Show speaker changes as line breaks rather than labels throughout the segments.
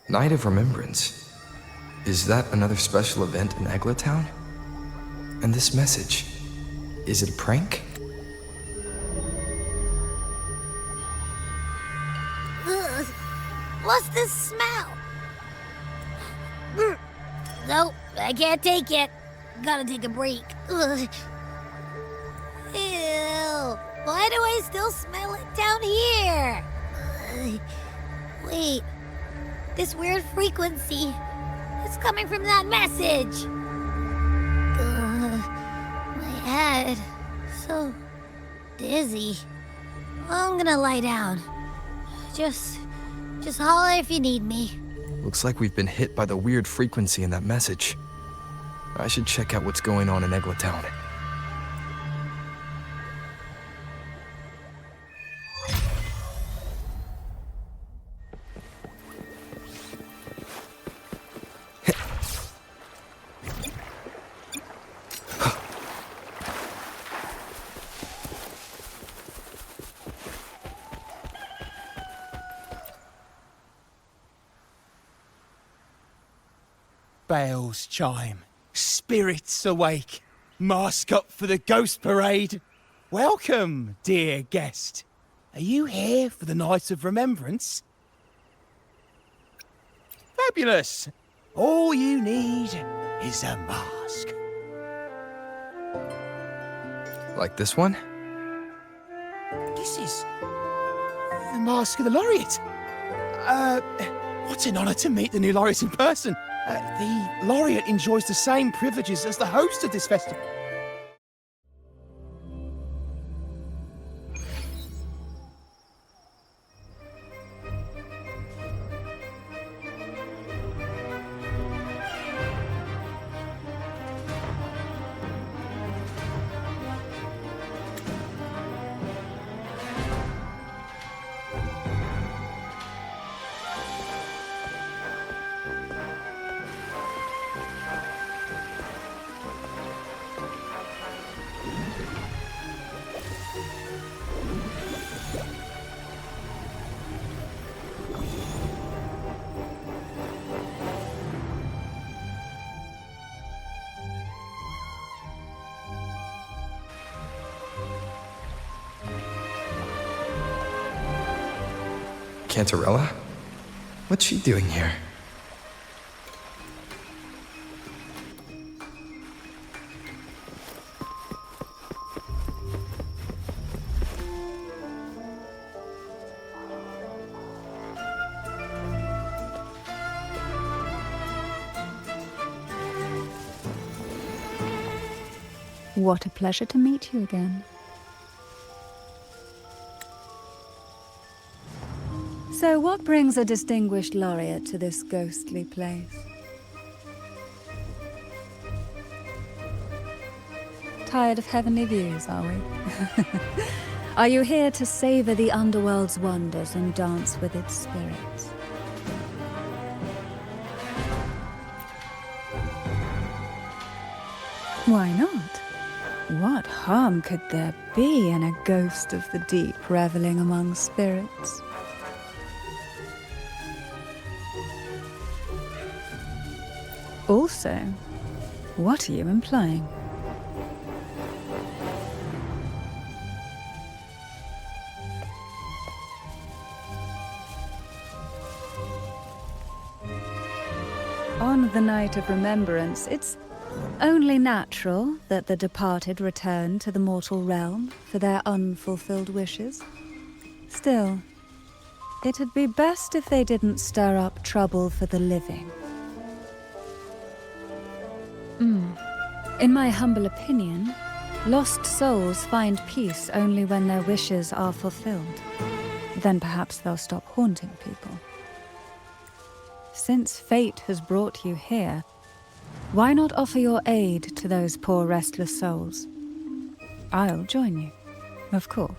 Night of Remembrance. Is that another special event in Eglatown? And this message, is it a prank?
Ugh. What's this smell? Nope, I can't take it. Gotta take a break. Ugh. Ew. Why do I still smell it down here? Wait. This weird frequency. It's coming from that message. My head. So dizzy. I'm gonna lie down. Just holler if you need me.
Looks like we've been hit by the weird frequency in that message. I should check out what's going on in Eglatown.
Bells chime, spirits awake, mask up for the ghost parade. Welcome, dear guest. Are you here for the Night of Remembrance? Fabulous! All you need is a mask.
Like this one?
This is the mask of the laureate. What an honor to meet the new laureate in person. The laureate enjoys the same privileges as the host of this festival.
Cantarella? What's she doing here?
What a pleasure to meet you again. So what brings a distinguished laureate to this ghostly place? Tired of heavenly views, are we? Are you here to savor the underworld's wonders and dance with its spirits? Why not? What harm could there be in a ghost of the deep reveling among spirits? Also, what are you implying? On the Night of Remembrance, it's only natural that the departed return to the mortal realm for their unfulfilled wishes. Still, it'd be best if they didn't stir up trouble for the living. In my humble opinion, Lost souls find peace only when their wishes are fulfilled. Then perhaps they'll stop haunting people. Since fate has brought you here, why not offer your aid to those poor restless souls? I'll join you, of course.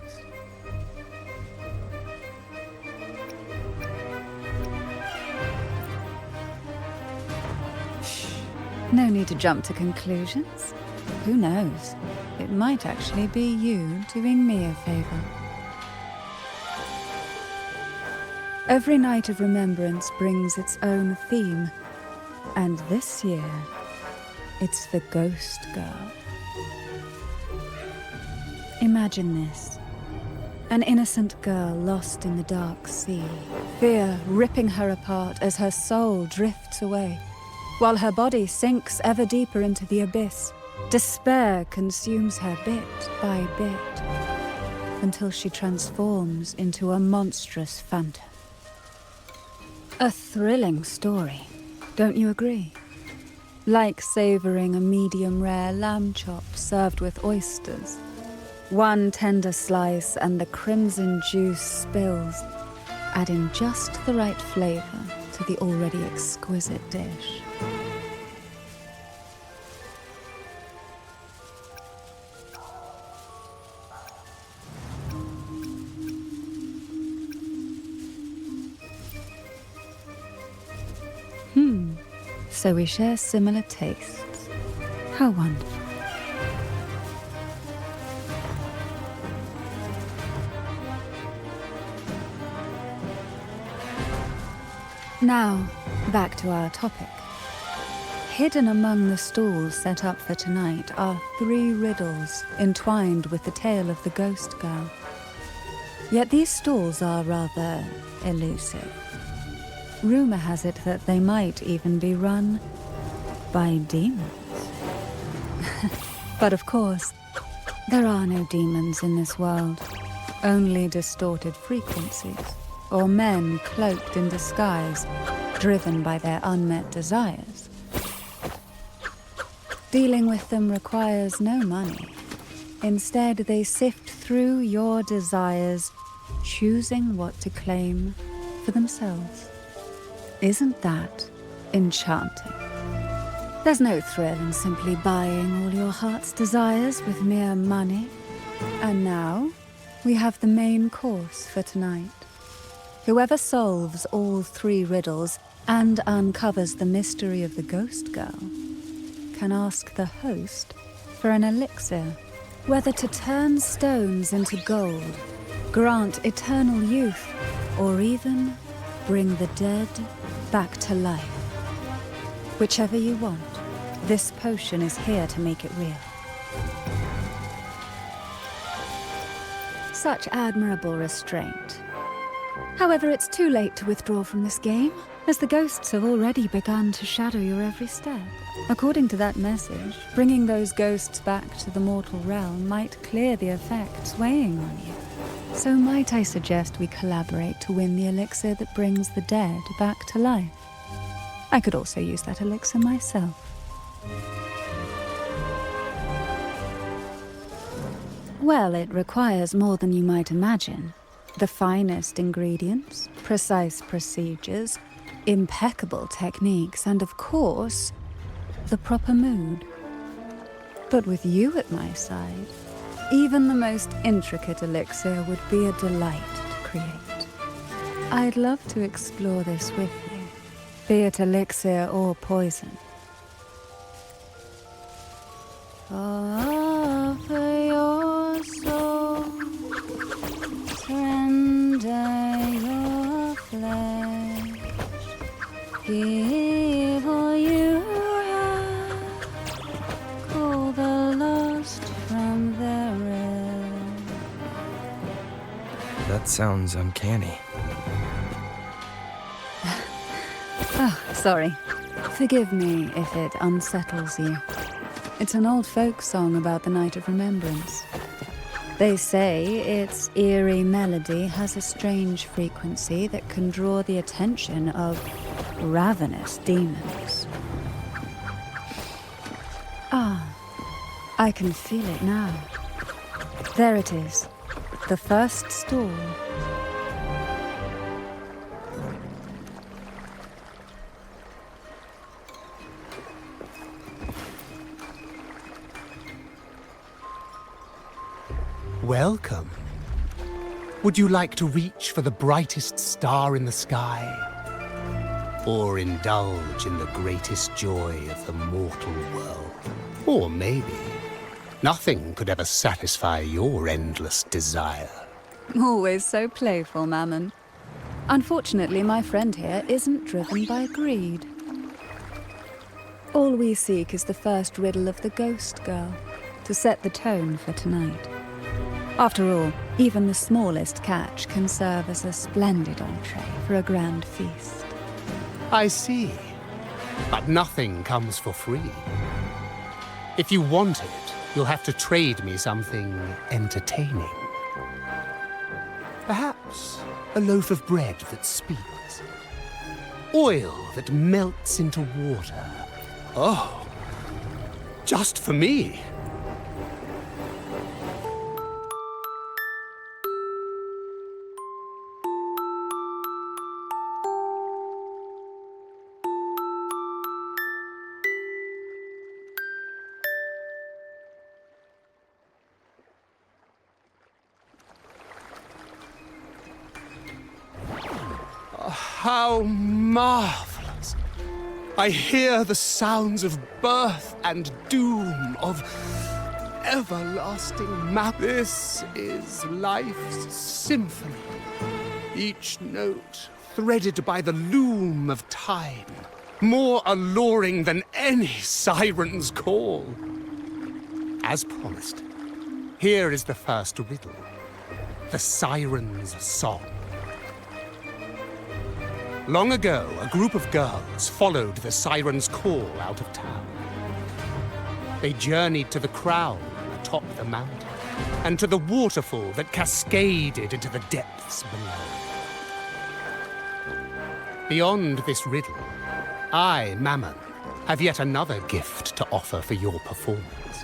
No need to jump to conclusions. Who knows? It might actually be you doing me a favor. Every night of remembrance brings its own theme, and this year, it's the Ghost Girl. Imagine this. An innocent girl lost in the dark sea, fear ripping her apart as her soul drifts away, while her body sinks ever deeper into the abyss. Despair consumes her bit by bit, until she transforms into a monstrous phantom. A thrilling story, don't you agree? Like savoring a medium-rare lamb chop served with oysters. One tender slice and the crimson juice spills, adding just the right flavor to the already exquisite dish. So we share similar tastes. How wonderful. Now, back to our topic. Hidden among the stalls set up for tonight are 3 riddles entwined with the tale of the Ghost Girl. Yet these stalls are rather elusive. Rumor has it that they might even be run by demons. But of course, there are no demons in this world, only distorted frequencies, or men cloaked in disguise, driven by their unmet desires. Dealing with them requires no money. Instead, they sift through your desires, choosing what to claim for themselves. Isn't that enchanting? There's no thrill in simply buying all your heart's desires with mere money. And now, we have the main course for tonight. Whoever solves all 3 riddles and uncovers the mystery of the Ghost Girl can ask the host for an elixir, whether to turn stones into gold, grant eternal youth, or even bring the dead back to life. Whichever you want, this potion is here to make it real. Such admirable restraint. However, it's too late to withdraw from this game, as the ghosts have already begun to shadow your every step. According to that message, bringing those ghosts back to the mortal realm might clear the effects weighing on you. So might I suggest we collaborate to win the elixir that brings the dead back to life? I could also use that elixir myself. Well, it requires more than you might imagine. The finest ingredients, precise procedures, impeccable techniques, and of course, the proper mood. But with you at my side, even the most intricate elixir would be a delight to create. I'd love to explore this with you, be it elixir or poison. Offer your soul, surrender your flesh, give all you have, call the lost from their rest.
That sounds uncanny.
Oh, sorry. Forgive me if it unsettles you. It's an old folk song about the Night of Remembrance. They say its eerie melody has a strange frequency that can draw the attention of ravenous demons. Ah, I can feel it now. There it is. The first stall.
Welcome. Would you like to reach for the brightest star in the sky? Or indulge in the greatest joy of the mortal world? Or maybe nothing could ever satisfy your endless desire.
Always so playful, Mammon. Unfortunately, my friend here isn't driven by greed. All we seek is the first riddle of the ghost girl, to set the tone for tonight. After all, even the smallest catch can serve as a splendid entree for a grand feast.
I see. But nothing comes for free. If you want it, you'll have to trade me something entertaining. Perhaps a loaf of bread that speaks. Oil that melts into water. Oh, just for me. How marvelous! I hear the sounds of birth and doom, of everlasting This is life's symphony. Each note threaded by the loom of time, more alluring than any siren's call. As promised, here is the first riddle, the siren's song. Long ago, a group of girls followed the siren's call out of town. They journeyed to the crown atop the mountain, and to the waterfall that cascaded into the depths below. Beyond this riddle, I, Mammon, have yet another gift to offer for your performance.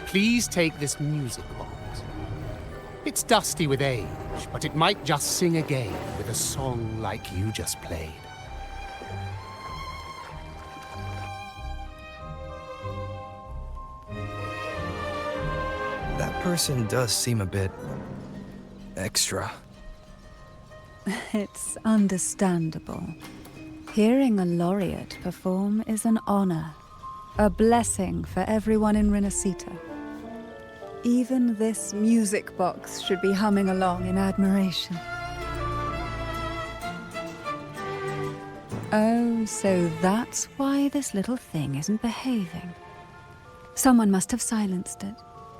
Please take this music box. It's dusty with age, but it might just sing again with a song like you just played.
That person does seem a bit extra.
It's understandable. Hearing a laureate perform is an honor, a blessing for everyone in Renacita. Even this music box should be humming along in admiration. Oh, so that's why this little thing isn't behaving. Someone must have silenced it,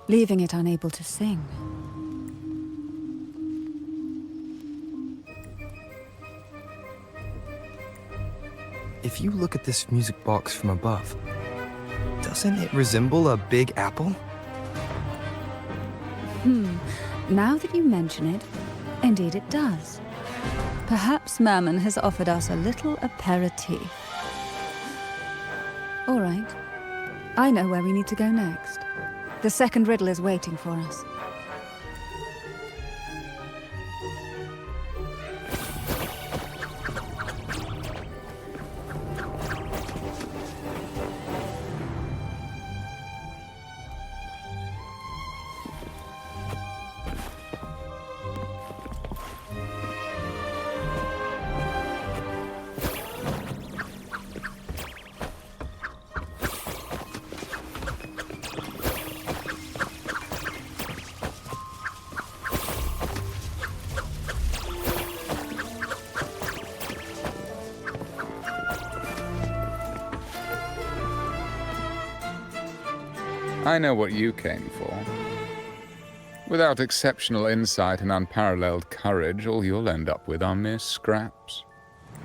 leaving it unable to sing.
If you look at this music box from above, doesn't it resemble a big apple?
Now that you mention it, indeed it does. Perhaps Mammon has offered us a little aperitif. All right. I know where we need to go next. The second riddle is waiting for us.
I know what you came for. Without exceptional insight and unparalleled courage, all you'll end up with are mere scraps.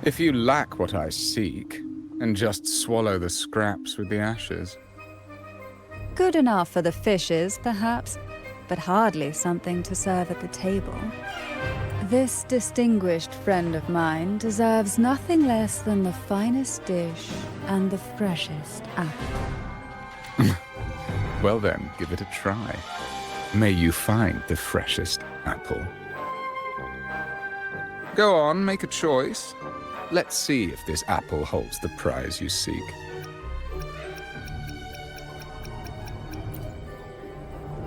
If you lack what I seek, and just swallow the scraps with the ashes.
Good enough for the fishes, perhaps, but hardly something to serve at the table. This distinguished friend of mine deserves nothing less than the finest dish and the freshest apple.
Well then, give it a try. May you find the freshest apple. Go on, make a choice. Let's see if this apple holds the prize you seek.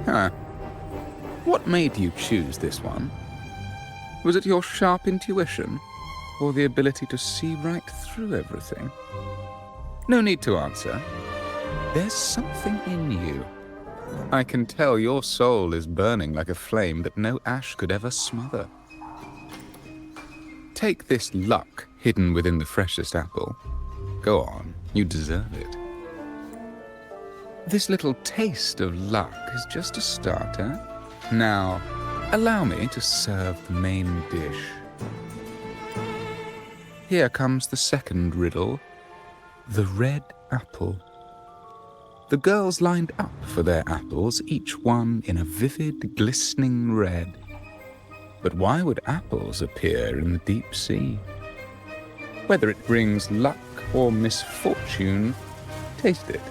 Huh. What made you choose this one? Was it your sharp intuition, or the ability to see right through everything? No need to answer. There's something in you. I can tell your soul is burning like a flame that no ash could ever smother. Take this luck hidden within the freshest apple. Go on, you deserve it. This little taste of luck is just a starter. Now, allow me to serve the main dish. Here comes the second riddle. The red apple. The girls lined up for their apples, each one in a vivid, glistening red. But why would apples appear in the deep sea? Whether it brings luck or misfortune, taste it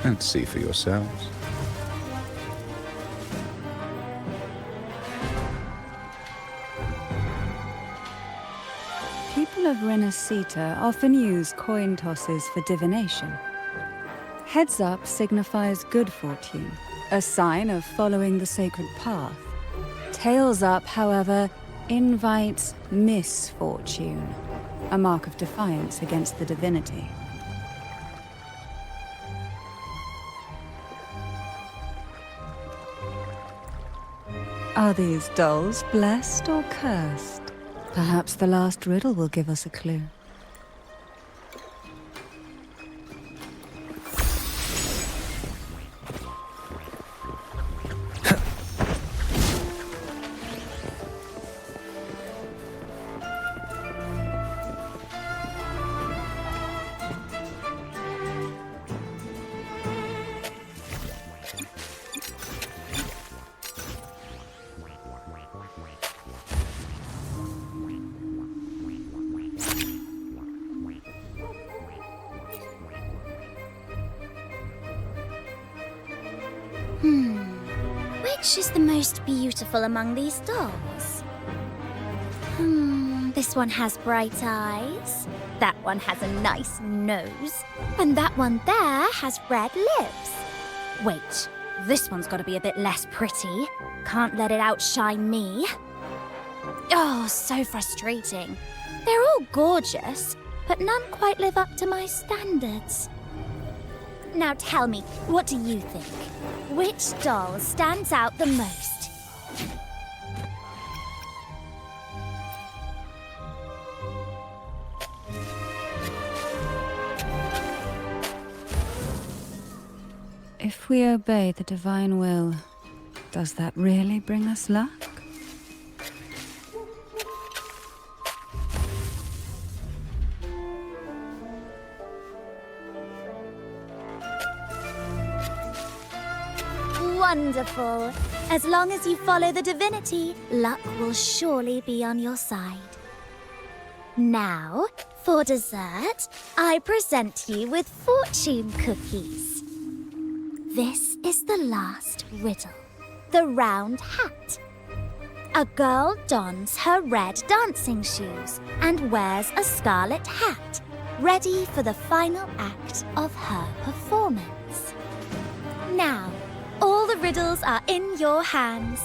and see for yourselves.
People of Renacita often use coin tosses for divination. Heads up signifies good fortune, a sign of following the sacred path. Tails up, however, invites misfortune, a mark of defiance against the divinity. Are these dolls blessed or cursed? Perhaps the last riddle will give us a clue.
Which is the most beautiful among these dolls? This one has bright eyes. That one has a nice nose. And that one there has red lips. Wait, this one's got to be a bit less pretty. Can't let it outshine me. Oh, so frustrating. They're all gorgeous, but none quite live up to my standards. Now tell me, what do you think? Which doll stands out the most?
If we obey the divine will, does that really bring us luck?
Wonderful. As long as you follow the divinity, luck will surely be on your side. Now, for dessert, I present you with fortune cookies. This is the last riddle. The round hat. A girl dons her red dancing shoes and wears a scarlet hat, ready for the final act of her performance. Now, all the riddles are in your hands.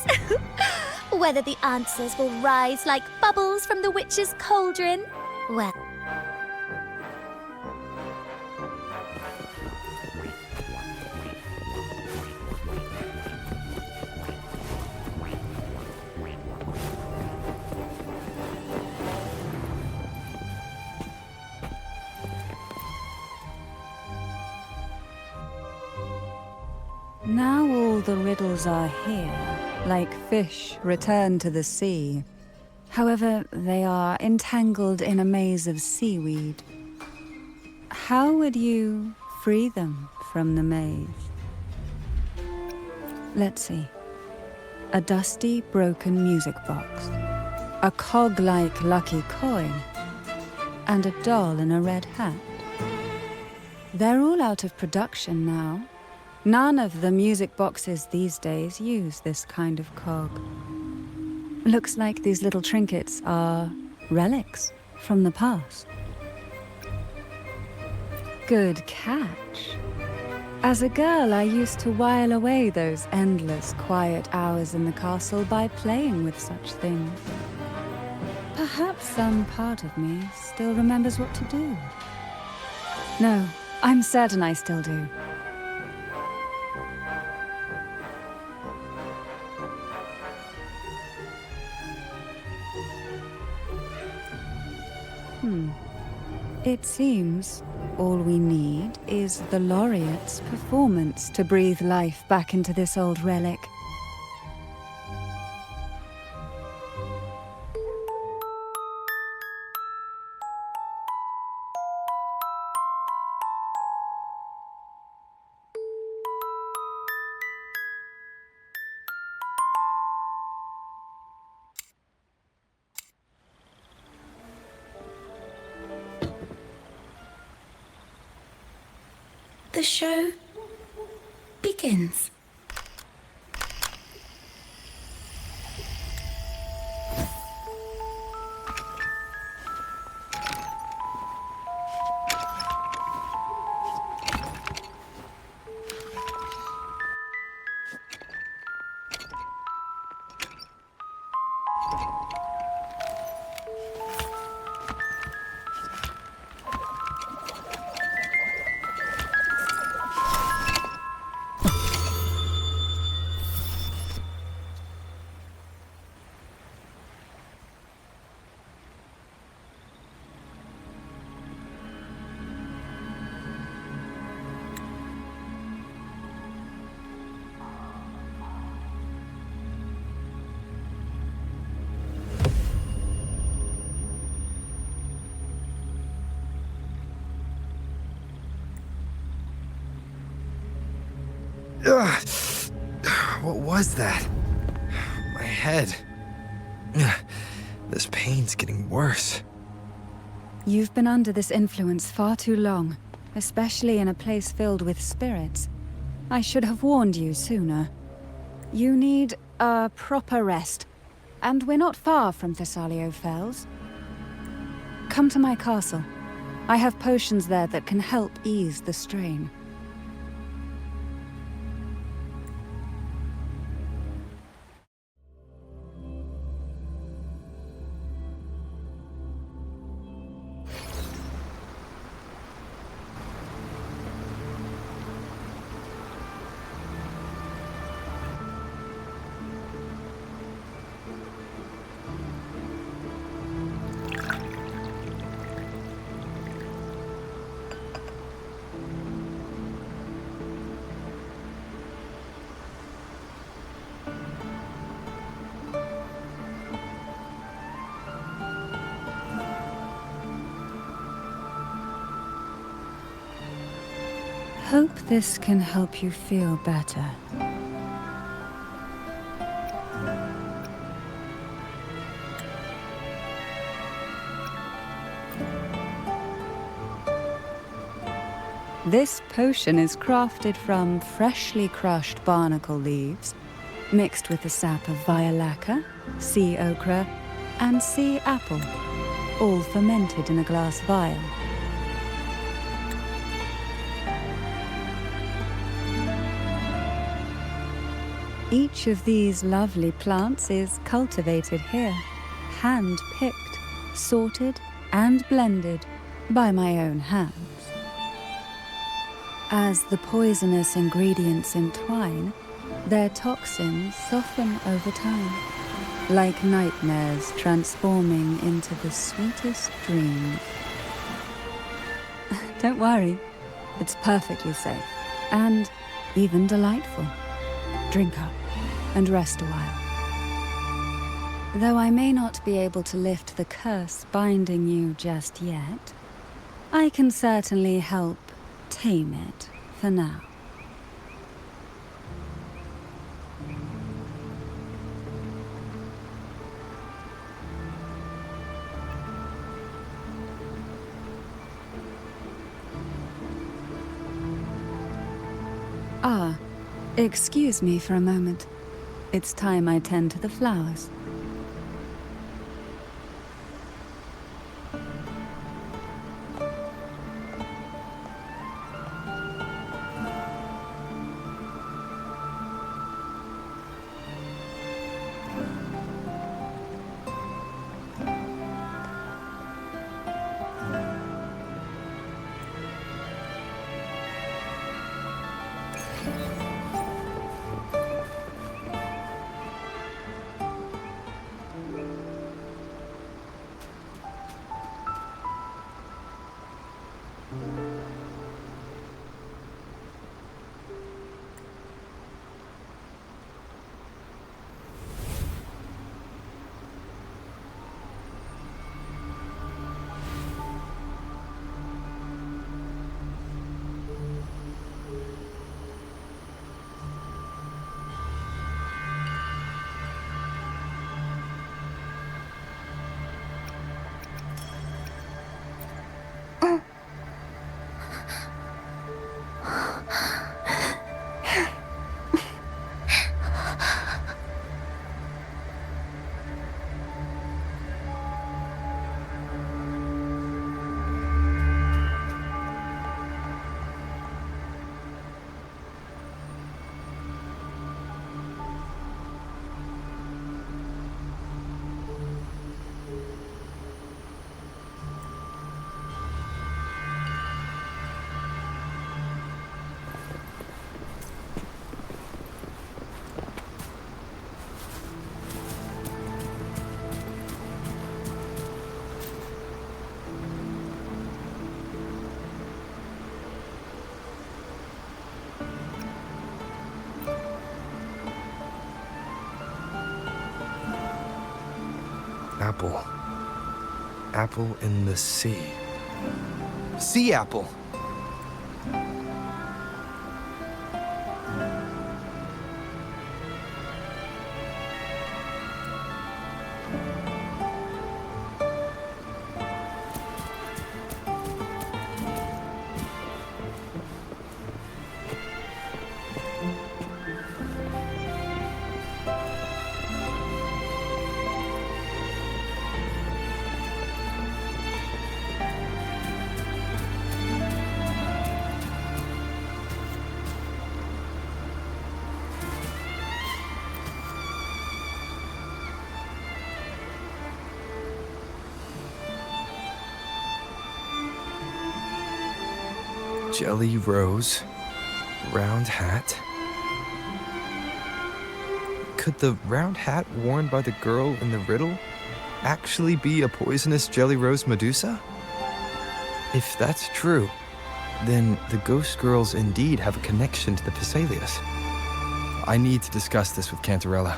Whether the answers will rise like bubbles from the witch's cauldron, well...
Now all the riddles are here, like fish returned to the sea. However, they are entangled in a maze of seaweed. How would you free them from the maze? Let's see. A dusty, broken music box, a cog-like lucky coin, and a doll in a red hat. They're all out of production now. None of the music boxes these days use this kind of cog. Looks like these little trinkets are relics from the past. Good catch. As a girl, I used to while away those endless, quiet hours in the castle by playing with such things. Perhaps some part of me still remembers what to do. No, I'm certain I still do. It seems all we need is the laureate's performance to breathe life back into this old relic.
The show begins.
Ugh. What was that? My head. Ugh. This pain's getting worse.
You've been under this influence far too long, especially in a place filled with spirits. I should have warned you sooner. You need a proper rest, and we're not far from Thessalio Fells. Come to my castle. I have potions there that can help ease the strain. Hope this can help you feel better. This potion is crafted from freshly crushed barnacle leaves, mixed with the sap of violaca, sea ochre, and sea apple, all fermented in a glass vial. Each of these lovely plants is cultivated here, hand-picked, sorted, and blended by my own hands. As the poisonous ingredients entwine, their toxins soften over time, like nightmares transforming into the sweetest dreams. Don't worry, it's perfectly safe, and even delightful. Drink up and rest a while. Though I may not be able to lift the curse binding you just yet, I can certainly help tame it for now. Ah, excuse me for a moment. It's time I tend to the flowers.
Apple. Apple in the sea. Sea apple! Jelly rose, round hat. Could the round hat worn by the girl in the riddle actually be a poisonous jelly rose Medusa? If that's true, then the ghost girls indeed have a connection to the Phasaelius. I need to discuss this with Cantarella.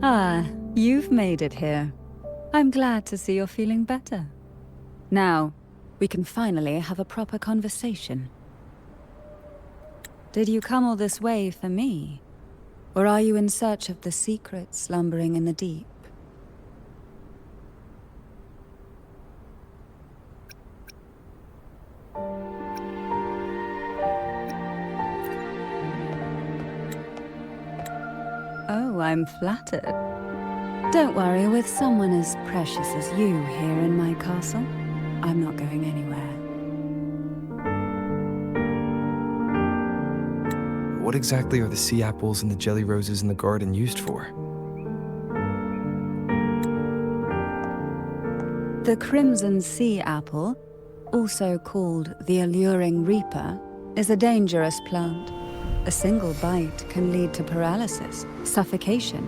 Ah, you've made it here. I'm glad to see you're feeling better. Now, we can finally have a proper conversation. Did you come all this way for me? Or are you in search of the secret slumbering in the deep? Oh, I'm flattered. Don't worry, with someone as precious as you here in my castle, I'm not going anywhere.
what exactly are the sea apples and the jelly roses in the garden used for?
The crimson sea apple, also called the alluring reaper, is a dangerous plant. A single bite can lead to paralysis, suffocation,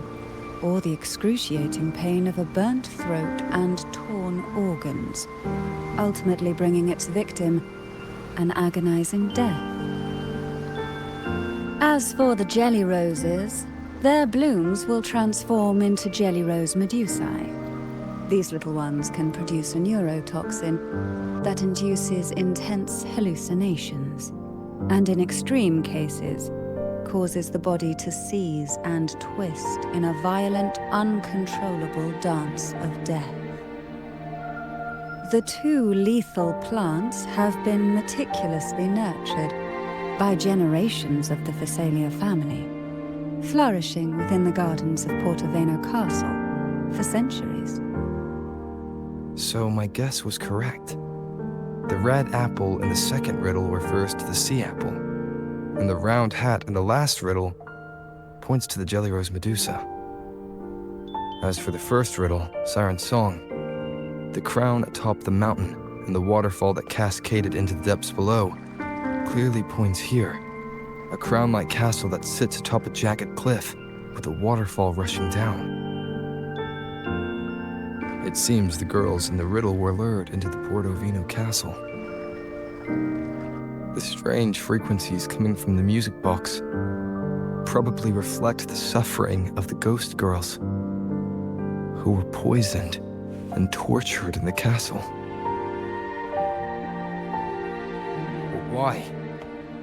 or the excruciating pain of a burnt throat and torn organs, ultimately bringing its victim an agonizing death. As for the jelly roses, their blooms will transform into jelly rose medusae. These little ones can produce a neurotoxin that induces intense hallucinations, and in extreme cases, causes the body to seize and twist in a violent, uncontrollable dance of death. The two lethal plants have been meticulously nurtured by generations of the Phasalia family, flourishing within the gardens of Portoveno Castle for centuries.
So my guess was correct. The red apple in the second riddle refers to the sea apple, and the round hat in the last riddle points to the jelly rose medusa. As for the first riddle, Siren's Song, the crown atop the mountain and the waterfall that cascaded into the depths below clearly points here, a crown-like castle that sits atop a jagged cliff with a waterfall rushing down. It seems the girls in the riddle were lured into the Portovino castle. The strange frequencies coming from the music box probably reflect the suffering of the ghost girls who were poisoned and tortured in the castle. Why?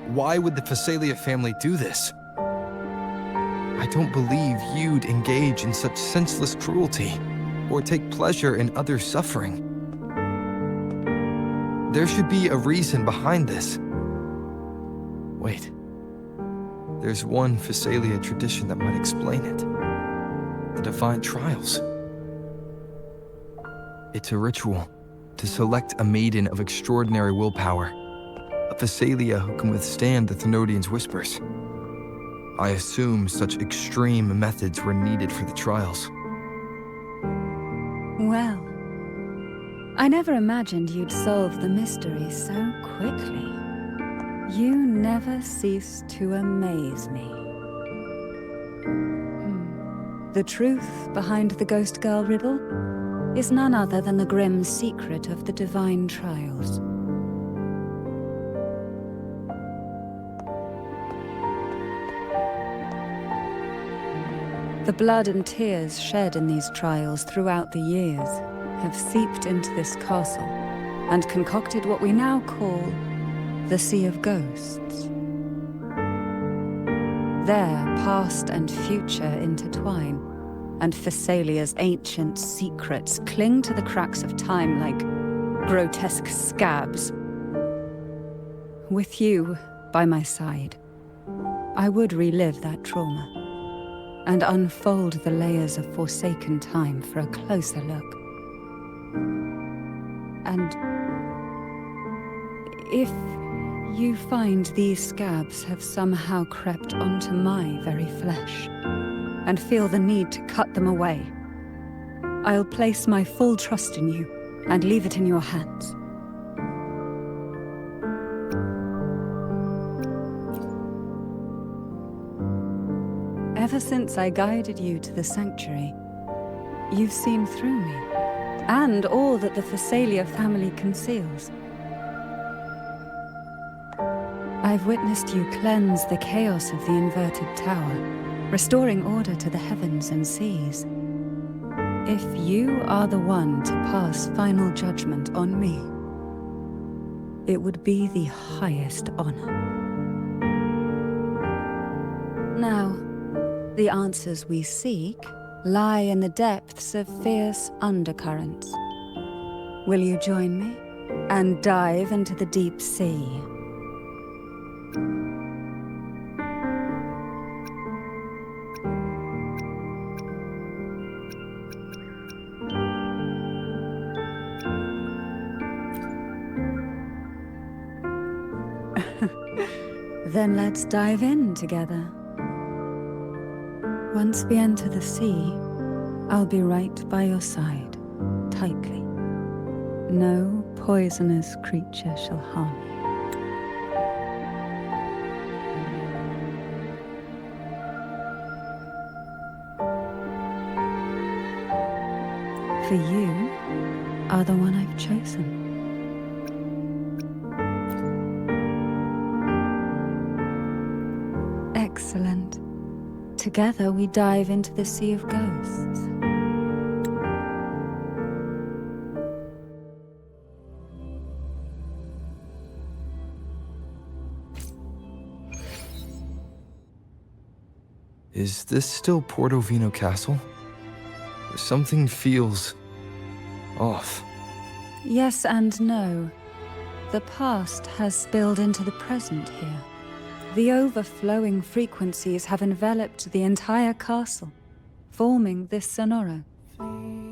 Why would the Phasalia family do this? I don't believe you'd engage in such senseless cruelty or take pleasure in others' suffering. There should be a reason behind this. Wait. There's one Phasalia tradition that might explain it. The Divine Trials. It's a ritual to select a maiden of extraordinary willpower, a Phasalia who can withstand the Thenodian's whispers. I assume such extreme methods were needed for the trials.
Well, I never imagined you'd solve the mystery so quickly. You never cease to amaze me. The truth behind the Ghost Girl riddle is none other than the grim secret of the Divine Trials. The blood and tears shed in these trials throughout the years have seeped into this castle and concocted what we now call the Sea of Ghosts. There, past and future intertwine, and Phasalia's ancient secrets cling to the cracks of time like grotesque scabs. With you by my side, I would relive that trauma and unfold the layers of forsaken time for a closer look. And if you find these scabs have somehow crept onto my very flesh, and feel the need to cut them away, I'll place my full trust in you and leave it in your hands. Ever since I guided you to the sanctuary, you've seen through me, and all that the Phasalia family conceals. I've witnessed you cleanse the chaos of the inverted tower, restoring order to the heavens and seas. If you are the one to pass final judgment on me, it would be the highest honor. Now, the answers we seek lie in the depths of fierce undercurrents. Will you join me and dive into the deep sea? Then let's dive in together. Once we enter the sea, I'll be right by your side, tightly. No poisonous creature shall harm you. For you are the one I've chosen. Excellent. Together we dive into the Sea of Ghosts.
Is this still Portovino Castle? Something feels off.
Yes and no. The past has spilled into the present here. The overflowing frequencies have enveloped the entire castle, forming this sonoro.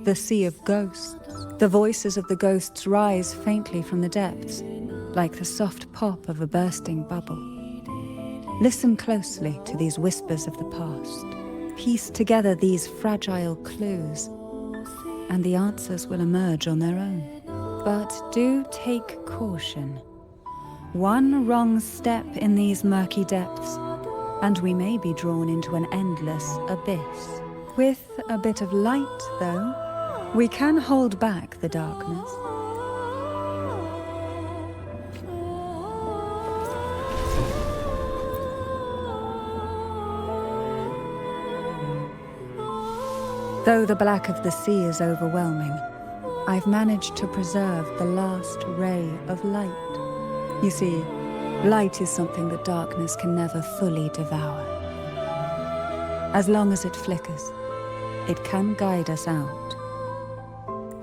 The Sea of Ghosts. The voices of the ghosts rise faintly from the depths, like the soft pop of a bursting bubble. Listen closely to these whispers of the past. Piece together these fragile clues, and the answers will emerge on their own. But do take caution. One wrong step in these murky depths, and we may be drawn into an endless abyss. With a bit of light, though, we can hold back the darkness. Though the black of the sea is overwhelming, I've managed to preserve the last ray of light. You see, light is something that darkness can never fully devour. As long as it flickers, it can guide us out.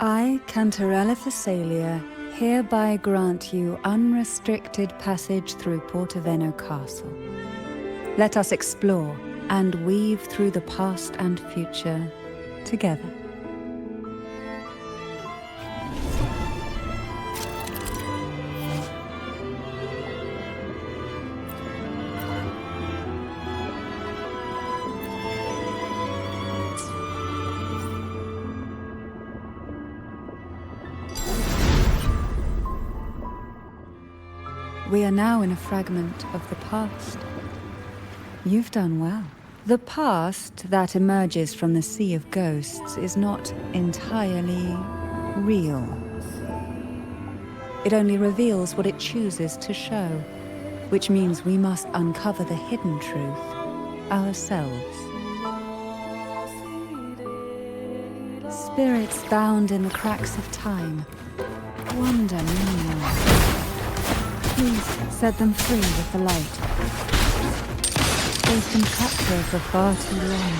I, Cantarella Thessalia, hereby grant you unrestricted passage through Portovino Castle. Let us explore and weave through the past and future together. We are now in a fragment of the past. You've done well. The past that emerges from the Sea of Ghosts is not entirely real. It only reveals what it chooses to show, which means we must uncover the hidden truth ourselves. Spirits bound in the cracks of time wander meanwhile. Please set them free with the light. They've been captive for far too long.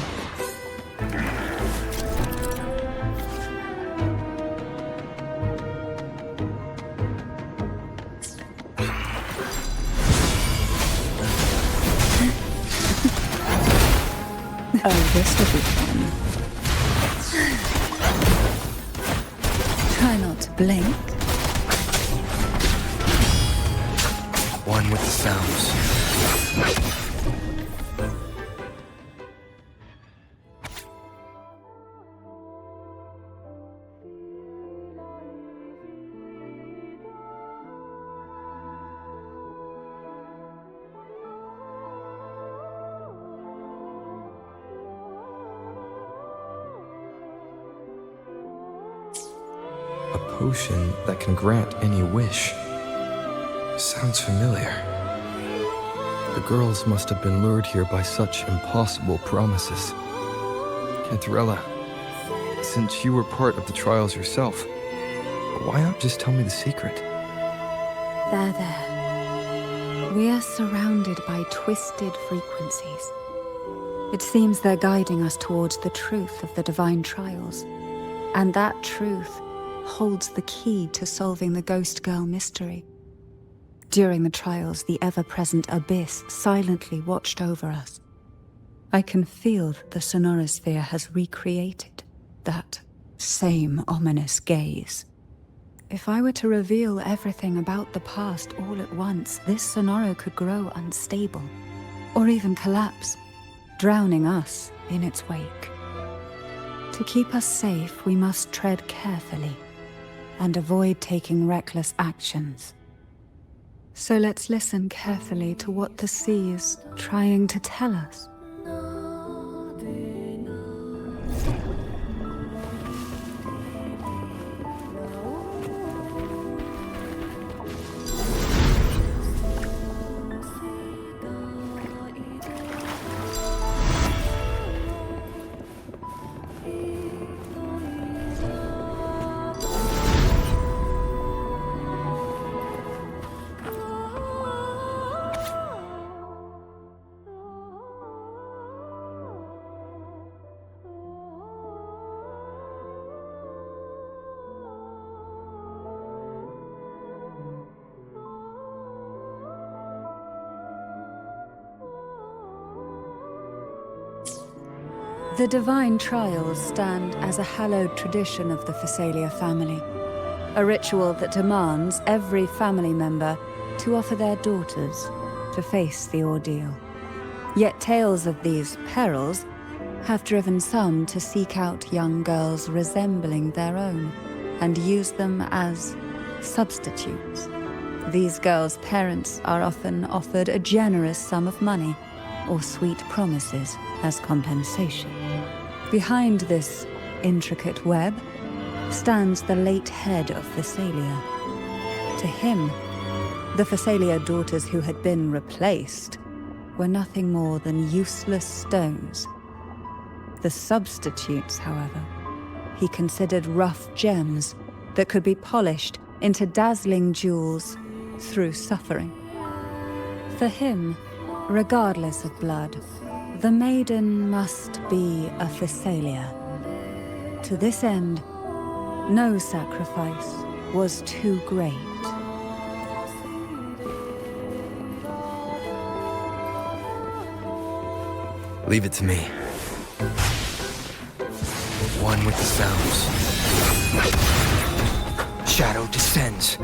Oh, this will be fun. Try not to blink.
One with the sounds. A potion that can grant any wish. Sounds familiar. The girls must have been lured here by such impossible promises. Cantarella, since you were part of the trials yourself, why not just tell me the secret?
There. We are surrounded by twisted frequencies. It seems they're guiding us towards the truth of the divine trials. And that truth holds the key to solving the Ghost Girl mystery. During the trials, the ever-present abyss silently watched over us. I can feel that the sonorosphere has recreated that same ominous gaze. If I were to reveal everything about the past all at once, this Sonoro could grow unstable, or even collapse, drowning us in its wake. To keep us safe, we must tread carefully and avoid taking reckless actions. So let's listen carefully to what the sea is trying to tell us. The divine trials stand as a hallowed tradition of the Phasalia family, a ritual that demands every family member to offer their daughters to face the ordeal. Yet tales of these perils have driven some to seek out young girls resembling their own and use them as substitutes. These girls' parents are often offered a generous sum of money or sweet promises as compensation. Behind this intricate web stands the late head of Phasalia. To him, the Phasalia daughters who had been replaced were nothing more than useless stones. The substitutes, however, he considered rough gems that could be polished into dazzling jewels through suffering. For him, regardless of blood, the maiden must be a Phasalia. To this end, no sacrifice was too great.
Leave it to me. One with the sounds. Shadow descends.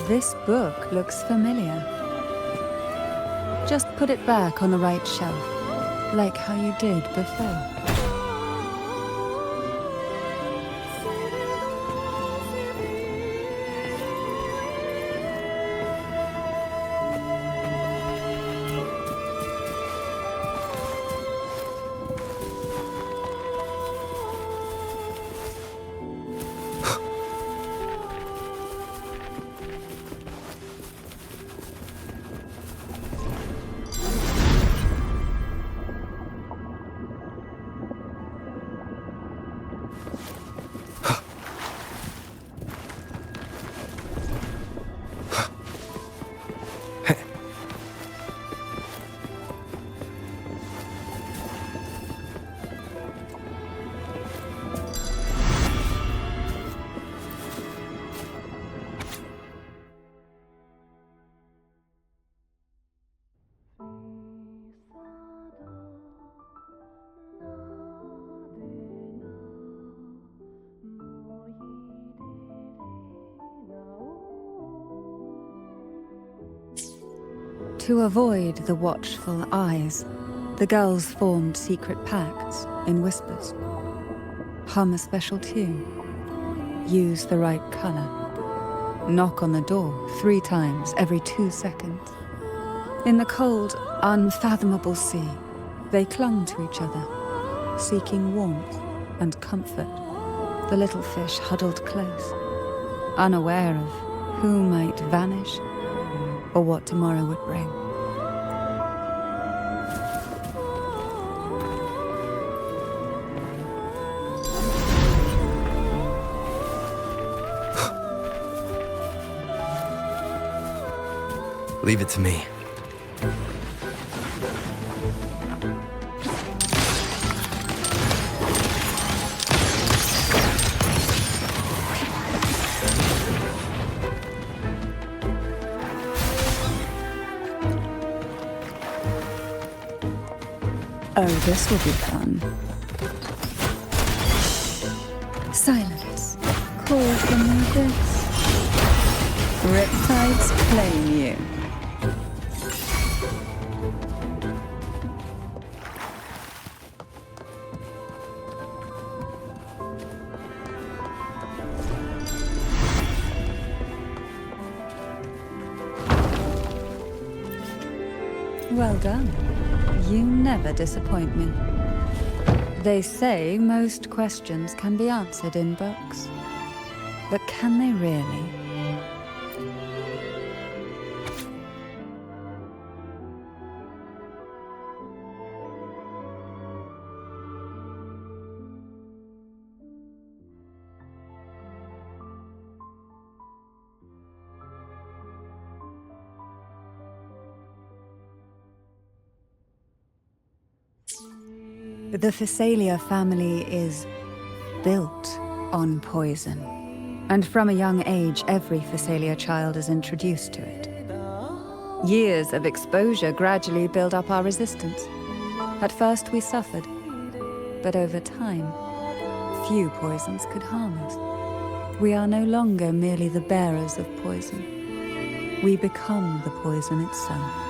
This book looks familiar. Just put it back on the right shelf, like how you did before. To avoid the watchful eyes, the girls formed secret pacts in whispers. Hum a special tune. Use the right color. Knock on the door 3 times every 2 seconds. In the cold, unfathomable sea, they clung to each other, seeking warmth and comfort. The little fish huddled close, unaware of who might vanish or what tomorrow would bring.
Leave it to me.
Oh, this will be fun. Silence. Call from the abyss. Riptides claim you. Well done. You never disappoint me. They say most questions can be answered in books. But can they really? The Phasalia family is built on poison. And from a young age, every Phasalia child is introduced to it. Years of exposure gradually build up our resistance. At first we suffered, but over time, few poisons could harm us. We are no longer merely the bearers of poison. We become the poison itself.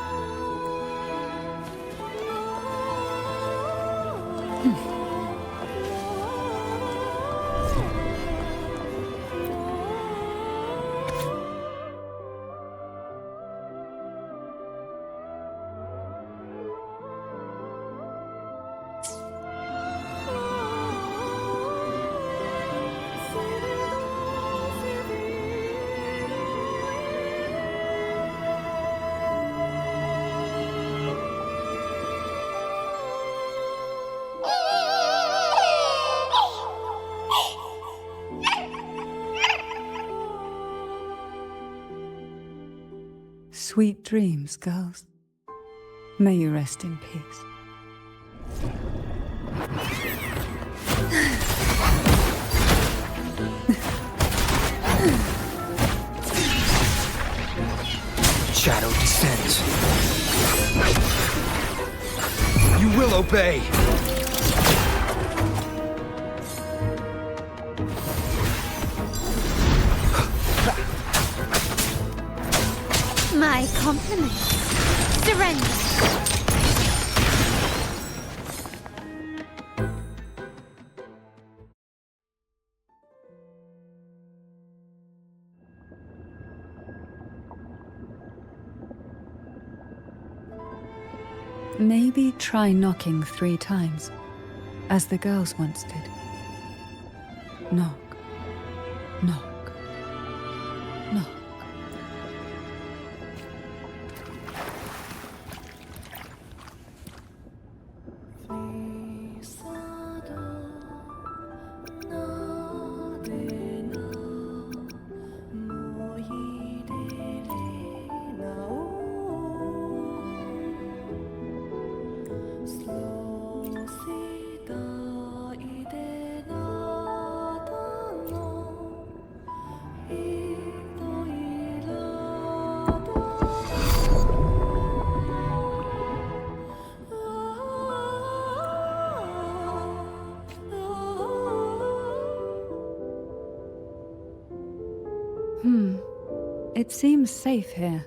Sweet dreams, girls. May you rest in peace.
Shadow descends. You will obey!
My compliments. Surrender.
Maybe try knocking 3 times, as the girls once did. Knock, knock, knock. It seems safe here.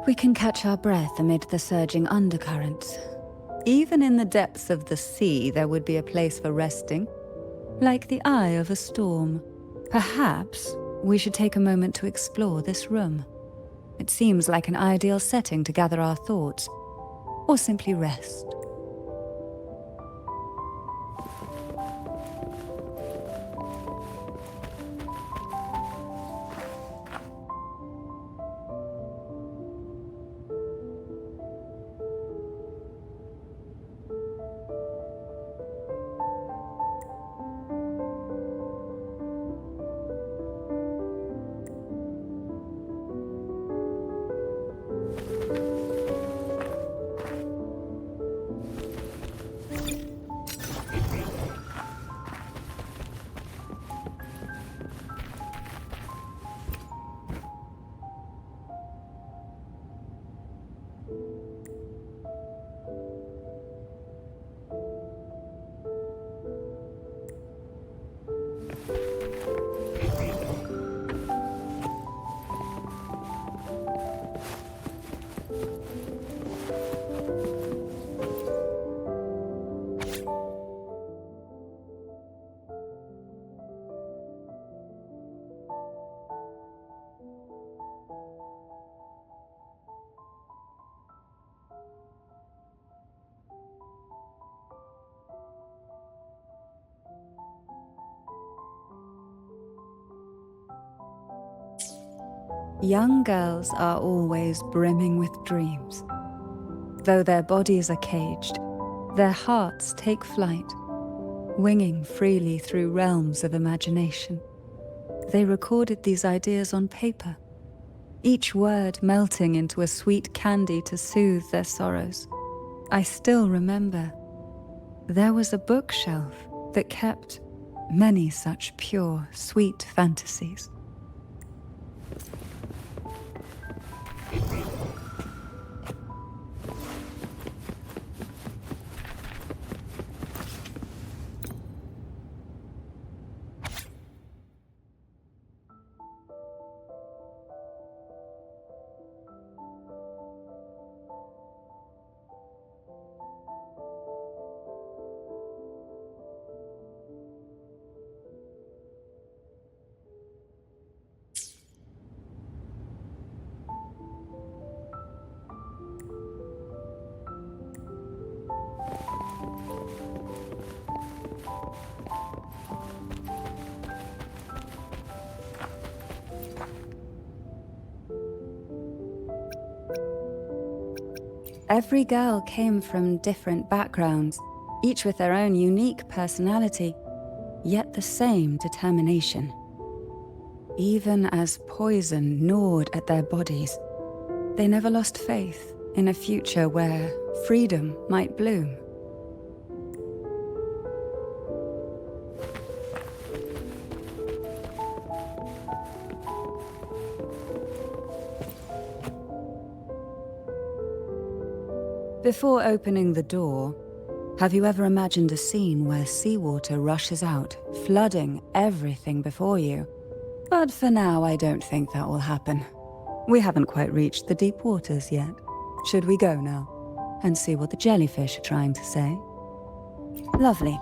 We can catch our breath amid the surging undercurrents. Even in the depths of the sea, there would be a place for resting, like the eye of a storm. Perhaps we should take a moment to explore this room. It seems like an ideal setting to gather our thoughts, or simply rest. Young girls are always brimming with dreams. Though their bodies are caged, their hearts take flight, winging freely through realms of imagination. They recorded these ideas on paper, each word melting into a sweet candy to soothe their sorrows. I still remember. There was a bookshelf that kept many such pure, sweet fantasies. Every girl came from different backgrounds, each with their own unique personality, yet the same determination. Even as poison gnawed at their bodies, they never lost faith in a future where freedom might bloom. Before opening the door, have you ever imagined a scene where seawater rushes out, flooding everything before you? But for now, I don't think that will happen. We haven't quite reached the deep waters yet. Should we go now and see what the jellyfish are trying to say? Lovely.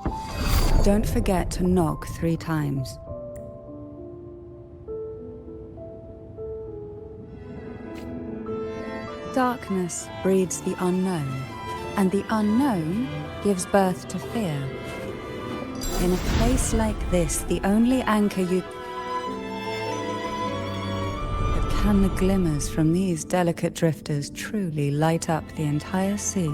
Don't forget to knock 3 times. Darkness breeds the unknown, and the unknown gives birth to fear. In a place like this, the only anchor you... But can the glimmers from these delicate drifters truly light up the entire sea?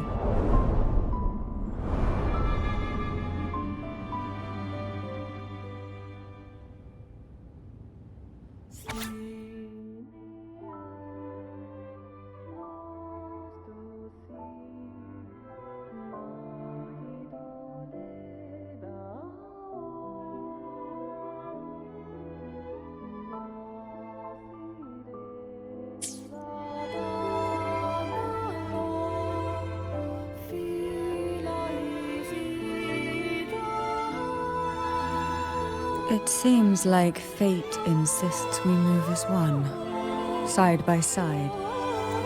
It seems like fate insists we move as one, side by side.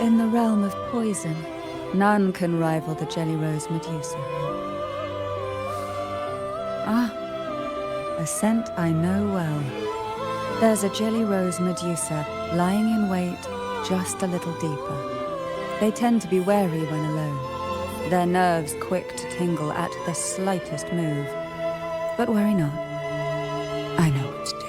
In the realm of poison, none can rival the Jelly Rose Medusa. Ah, a scent I know well. There's a Jelly Rose Medusa lying in wait just a little deeper. They tend to be wary when alone, their nerves quick to tingle at the slightest move. But worry not. I know what to do.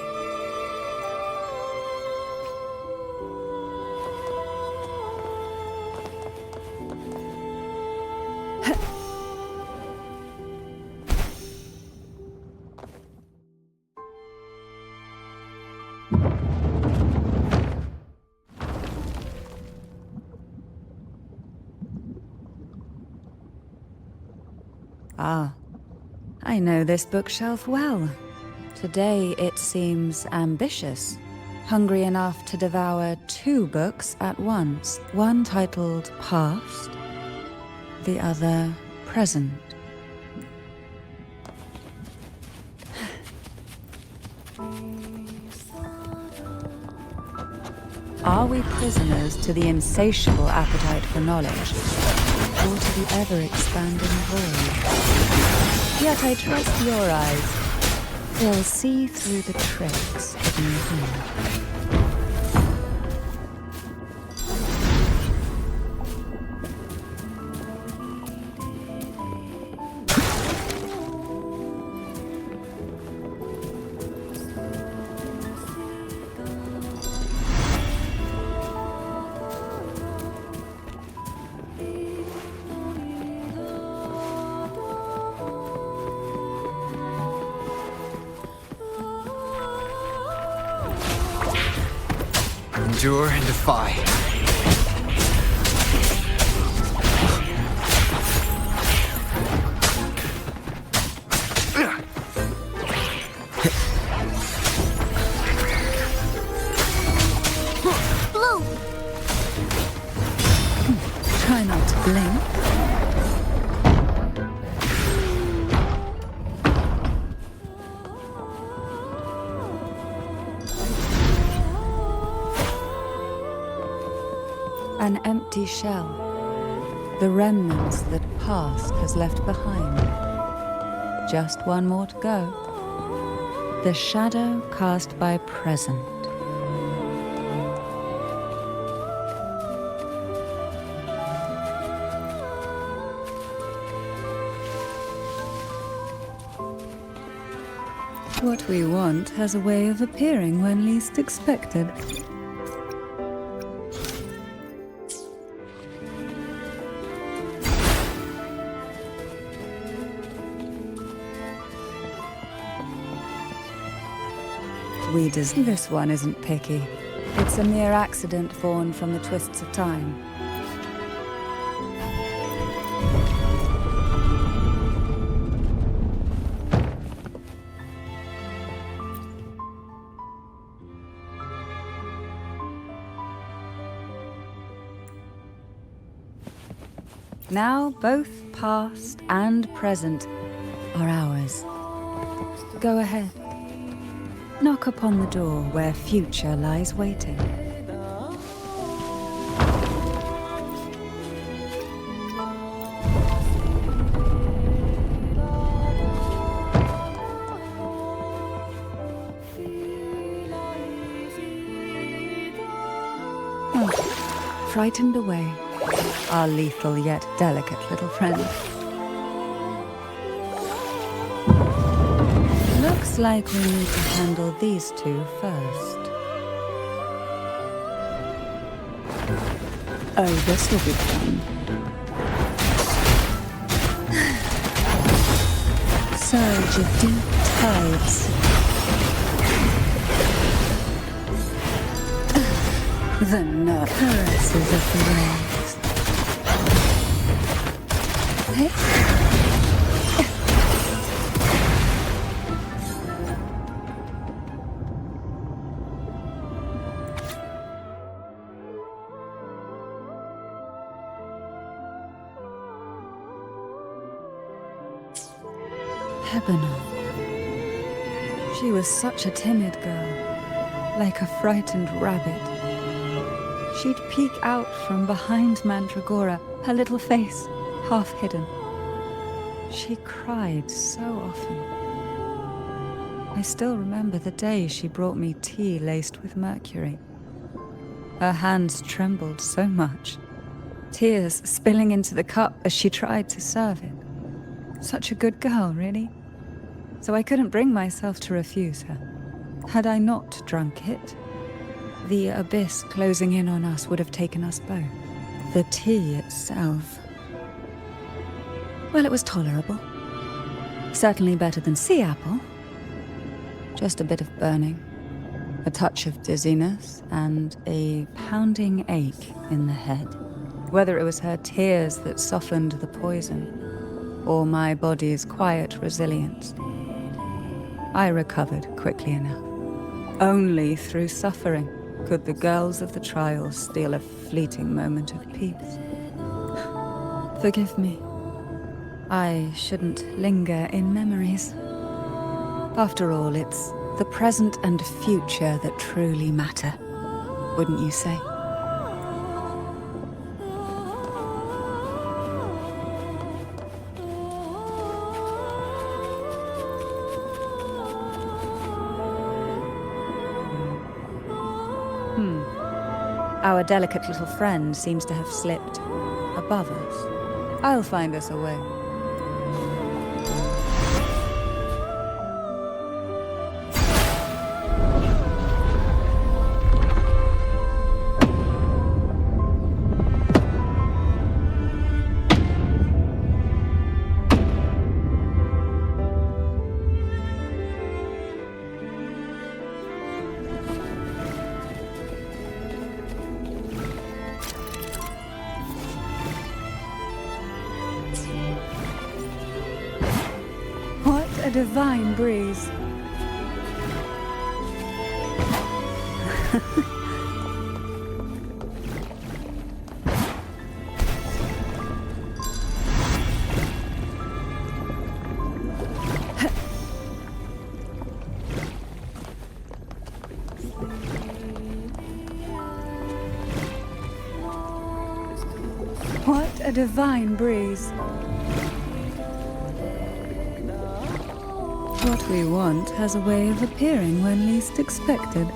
Ah, I know this bookshelf well. Today it seems ambitious, hungry enough to devour 2 books at once, one titled Past, the other Present. Are we prisoners to the insatiable appetite for knowledge, or to the ever-expanding void? Yet I trust your eyes. They'll see through the tricks hidden within.
Endure and defy.
Blue!
Try not to blink. An empty shell. The remnants that past has left behind. Just one more to go. The shadow cast by present. What we want has a way of appearing when least expected. This one isn't picky. It's a mere accident born from the twists of time. Now both past and present are ours. Go ahead. Knock upon the door where future lies waiting. Oh, frightened away, our lethal yet delicate little friend. Looks like we need to handle these two first. Oh, this will be fun. Surge of deep tides. The nerve caresses of the waves. Hey? She was such a timid girl, like a frightened rabbit. She'd peek out from behind Mandragora, her little face half hidden. She cried so often. I still remember the day she brought me tea laced with mercury. Her hands trembled so much, tears spilling into the cup as she tried to serve it. Such a good girl, really. So I couldn't bring myself to refuse her. Had I not drunk it, the abyss closing in on us would have taken us both. The tea itself, well, it was tolerable. Certainly better than sea apple. Just a bit of burning, a touch of dizziness, and a pounding ache in the head. Whether it was her tears that softened the poison, or my body's quiet resilience, I recovered quickly enough. Only through suffering could the girls of the trial steal a fleeting moment of peace. Forgive me. I shouldn't linger in memories. After all, it's the present and future that truly matter, wouldn't you say? Our delicate little friend seems to have slipped above us. I'll find us a way. a divine breeze. What a divine breeze. What we want has a way of appearing when least expected.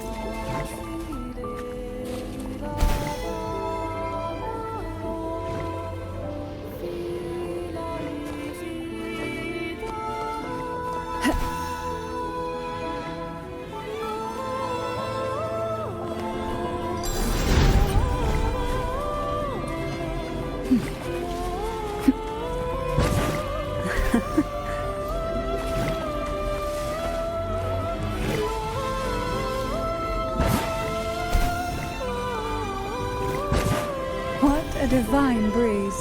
What a divine breeze.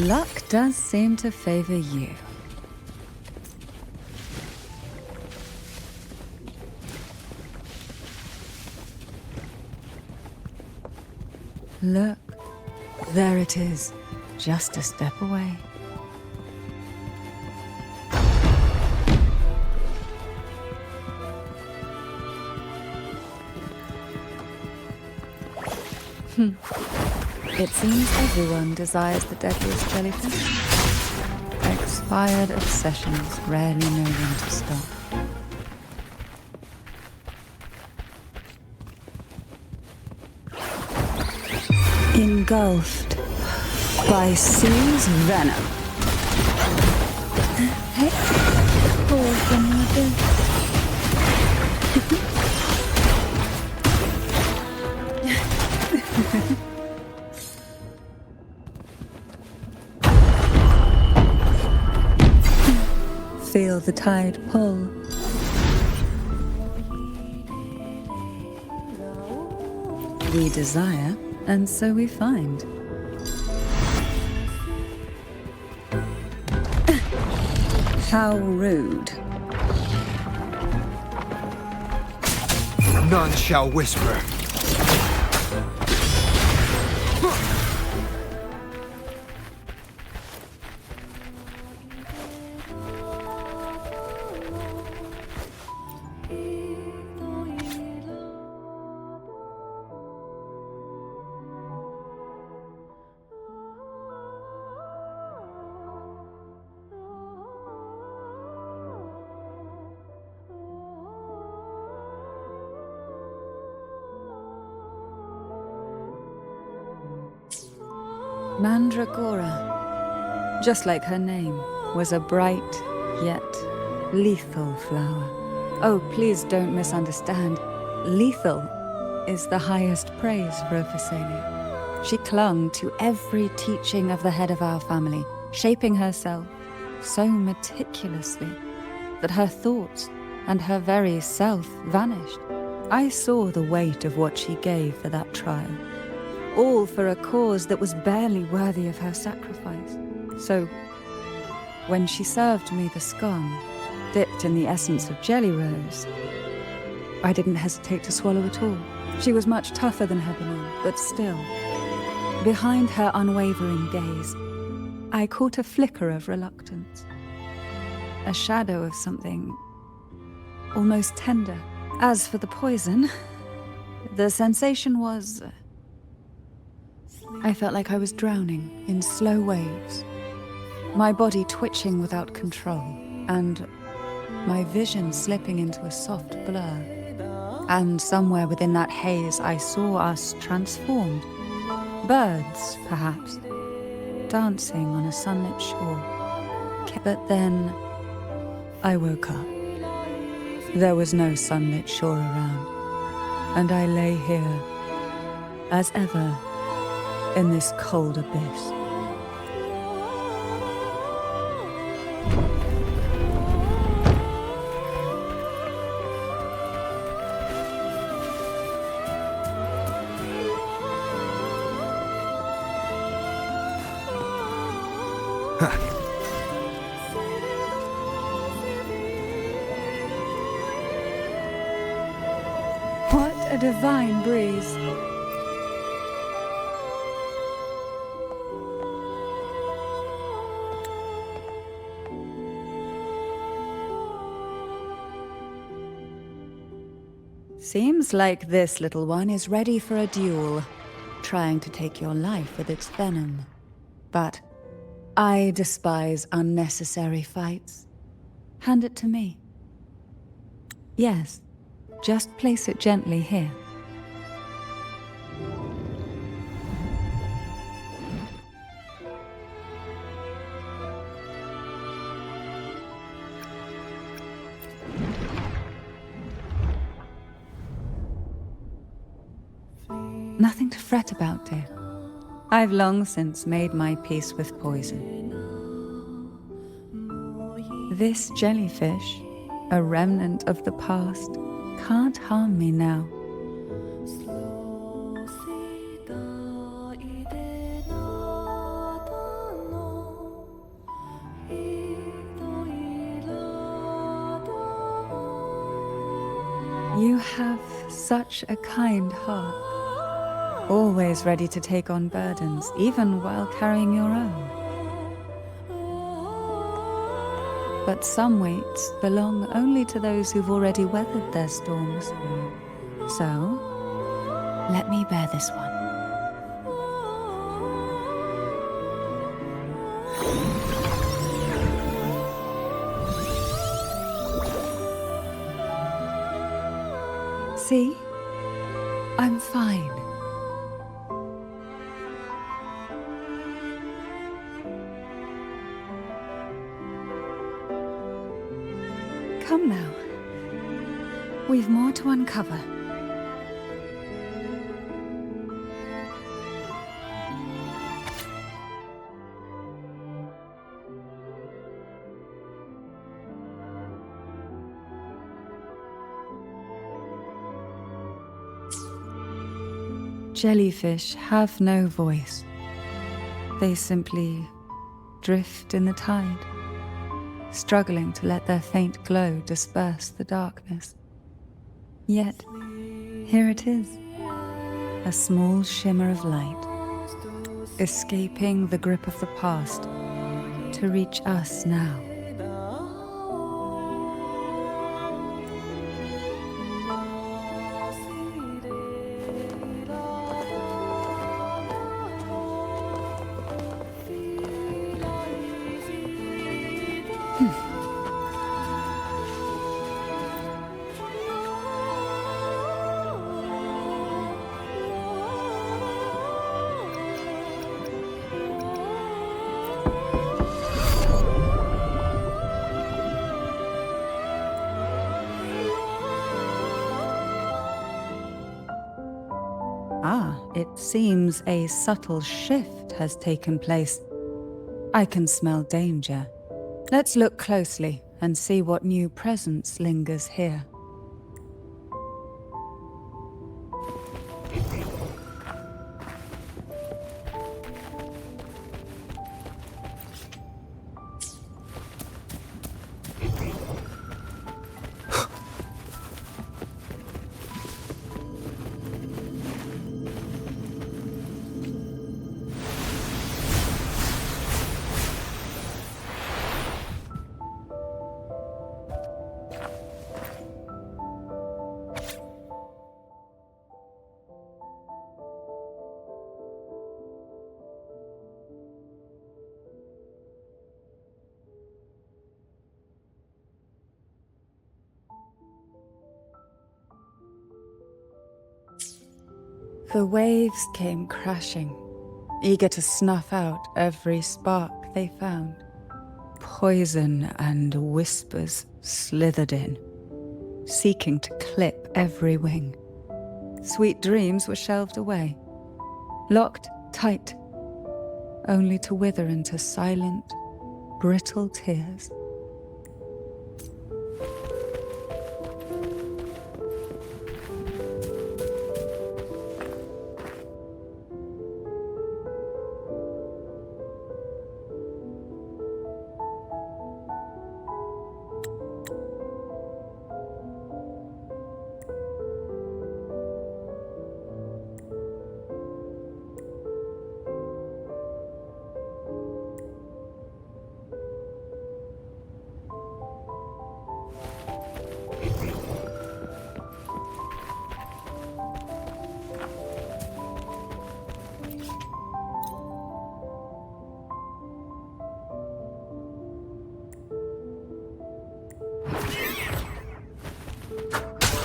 Luck does seem to favor you. Look, there it is, just a step away. It seems everyone desires the deadliest jellyfish. Expired obsessions rarely know when to stop. Engulfed by Sea's venom. Hey, poor thing. Feel the tide pull. We desire, and so we find. How rude.
None shall whisper.
Mandragora, just like her name, was a bright yet lethal flower. Oh, please don't misunderstand. Lethal is the highest praise for a Phasalia. She clung to every teaching of the head of our family, shaping herself so meticulously that her thoughts and her very self vanished. I saw the weight of what she gave for that trial. All for a cause that was barely worthy of her sacrifice. So, when she served me the scone, dipped in the essence of jelly rose, I didn't hesitate to swallow at all. She was much tougher than Heaven, but still, behind her unwavering gaze, I caught a flicker of reluctance. A shadow of something almost tender. As for the poison, the sensation was... I felt like I was drowning in slow waves, my body twitching without control, and my vision slipping into a soft blur. And somewhere within that haze, I saw us transformed. Birds, perhaps, dancing on a sunlit shore. But then, I woke up. There was no sunlit shore around, and I lay here, as ever, in this cold abyss. What a divine breeze. Seems like this little one is ready for a duel, trying to take your life with its venom. But I despise unnecessary fights. Hand it to me. Yes, just place it gently here. Nothing to fret about, dear. I've long since made my peace with poison. This jellyfish, a remnant of the past, can't harm me now. You have such a kind heart. Always ready to take on burdens, even while carrying your own. But some weights belong only to those who've already weathered their storms. So, let me bear this one. See? I'm fine. Come now. We've more to uncover. Jellyfish have no voice. They simply drift in the tide, struggling to let their faint glow disperse the darkness. Yet, here it is, a small shimmer of light, escaping the grip of the past to reach us now. It seems a subtle shift has taken place. I can smell danger. Let's look closely and see what new presence lingers here. The waves came crashing, eager to snuff out every spark they found. Poison and whispers slithered in, seeking to clip every wing. Sweet dreams were shelved away, locked tight, only to wither into silent, brittle tears.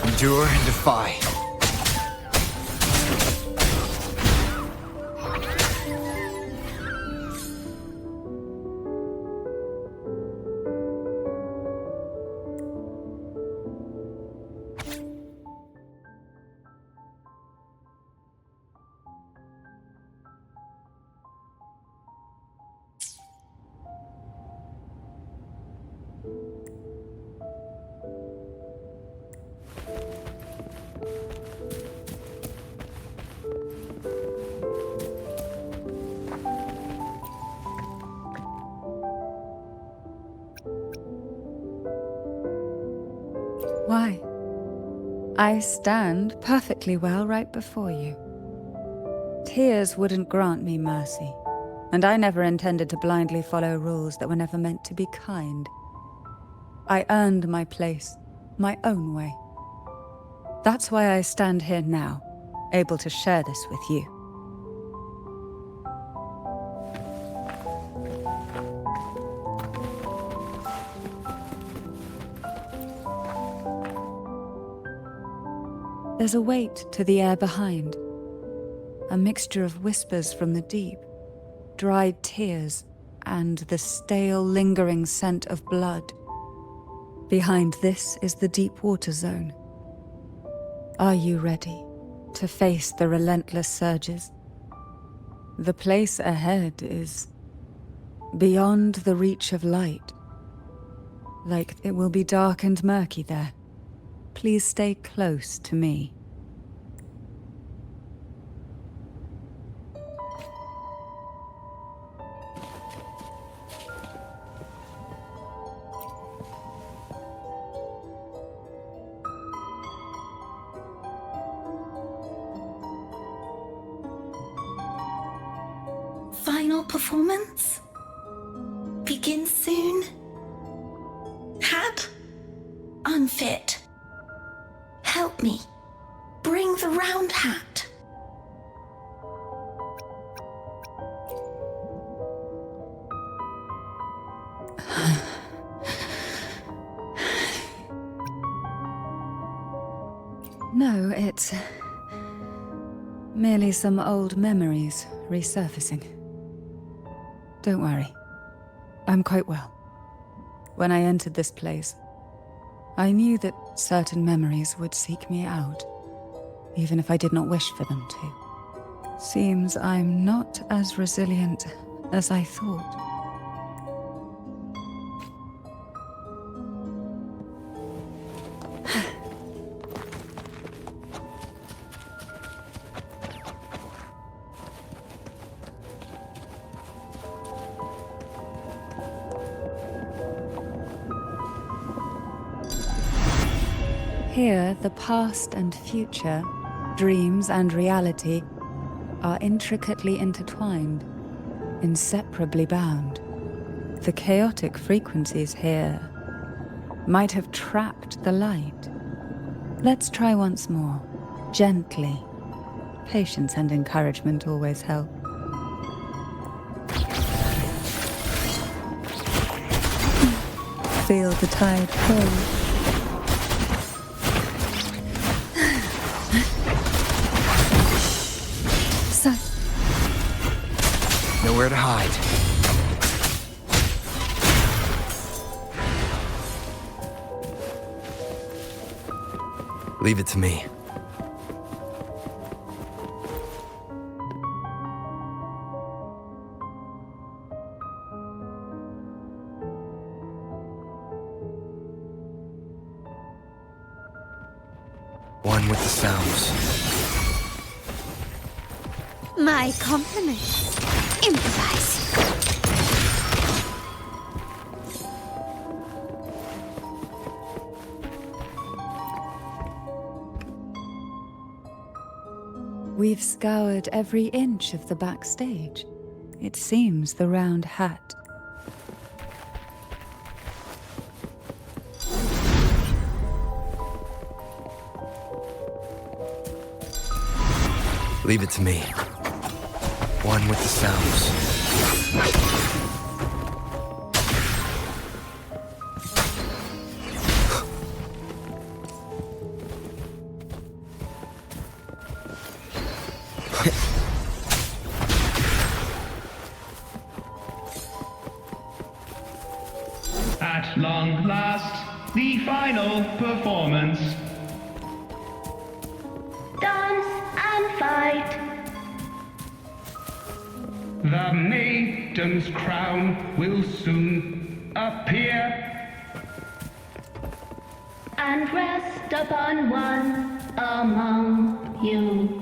Endure and defy.
Why? I stand perfectly well right before you. Tears wouldn't grant me mercy, and I never intended to blindly follow rules that were never meant to be kind. I earned my place, my own way. That's why I stand here now, able to share this with you. There's a weight to the air behind, a mixture of whispers from the deep, dried tears, and the stale, lingering scent of blood. Behind this is the deep water zone. Are you ready to face the relentless surges? The place ahead is beyond the reach of light. Like it will be dark and murky there. Please stay close to me.
Final performance? Begin soon? Hat? Unfit. Help me. Bring the round hat.
No, it's merely some old memories resurfacing. Don't worry. I'm quite well. When I entered this place, I knew that certain memories would seek me out, even if I did not wish for them to. Seems I'm not as resilient as I thought. Here, the past and future, dreams and reality, are intricately intertwined, inseparably bound. The chaotic frequencies here might have trapped the light. Let's try once more, gently. Patience and encouragement always help. Feel the tide pull.
Nowhere to hide. Leave it to me. One with the sounds.
My compliments. Improvise.
We've scoured every inch of the backstage. It seems the round hat.
Leave it to me. One with the sounds.
At long last, the final performance.
Dance and fight.
The maiden's crown will soon appear.
And rest upon one among you.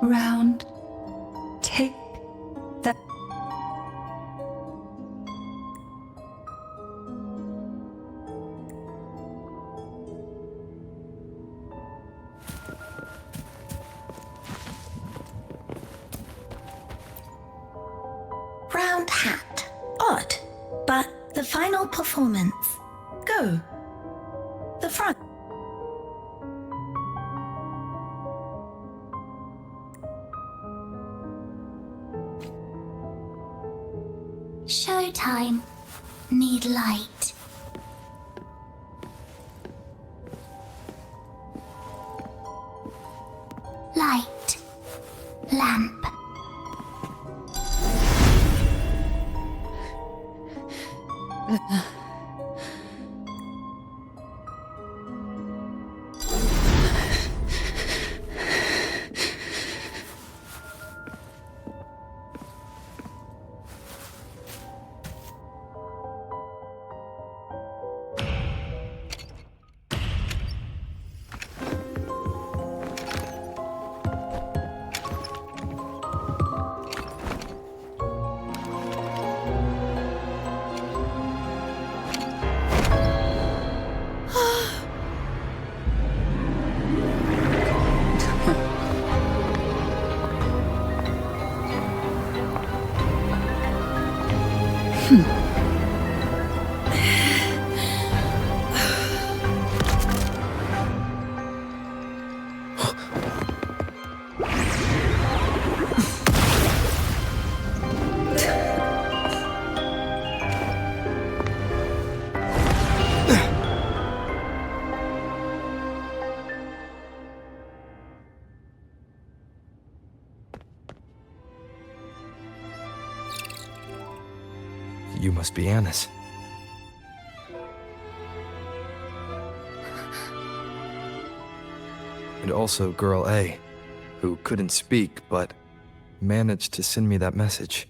Round. Take that.
Round hat. Odd. But the final performance. Go. The front.
Showtime. Need light. Light. Lamp.
You must be Anna's. And also Girl A, who couldn't speak but managed to send me that message.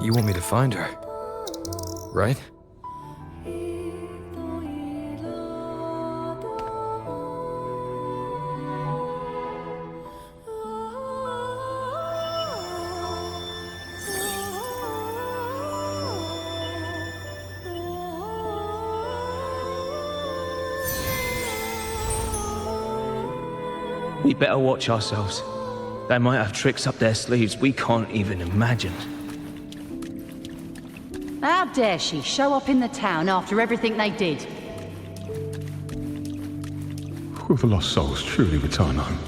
You want me to find her, right?
We better watch ourselves. They might have tricks up their sleeves we can't even imagine.
How dare she show up in the town after everything they did? Will the lost souls truly return home?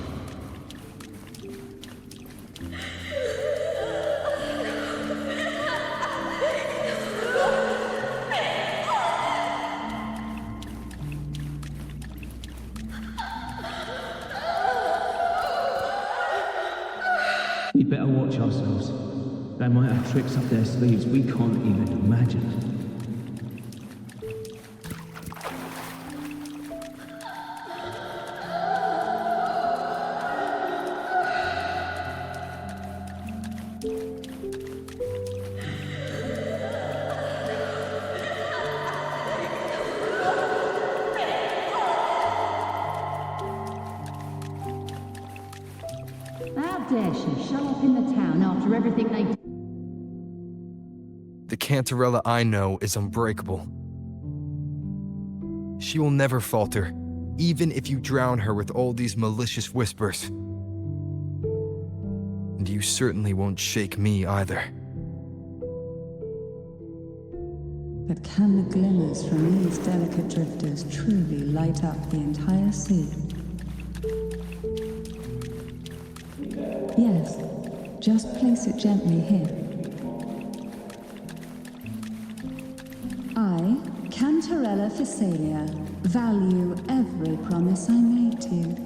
We better watch ourselves. They might have tricks up their sleeves we can't even imagine.
How dare she show up in the town after everything they did?
The Cantarella I know is unbreakable. She will never falter, even if you drown her with all these malicious whispers. And you certainly won't shake me either.
But can the glimmers from these delicate drifters truly light up the entire sea? Yes, just place it gently here. I, Cantarella Physalia, value every promise I made to you,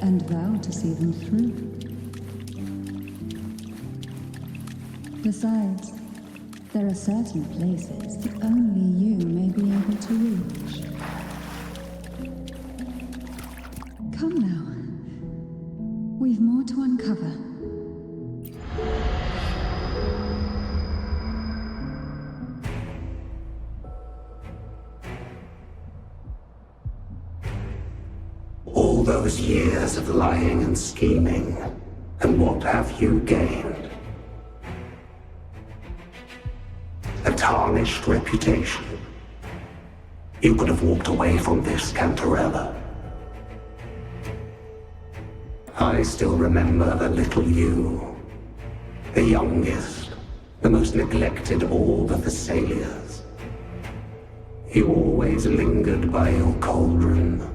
and vow to see them through. Besides, there are certain places that only you may be able to reach. Come now. We've more to uncover.
All those years of lying and scheming, and what have you gained? A tarnished reputation. You could have walked away from this, Cantarella. I still remember the little you, the youngest, the most neglected of all the Thessalias. You always lingered by your cauldron,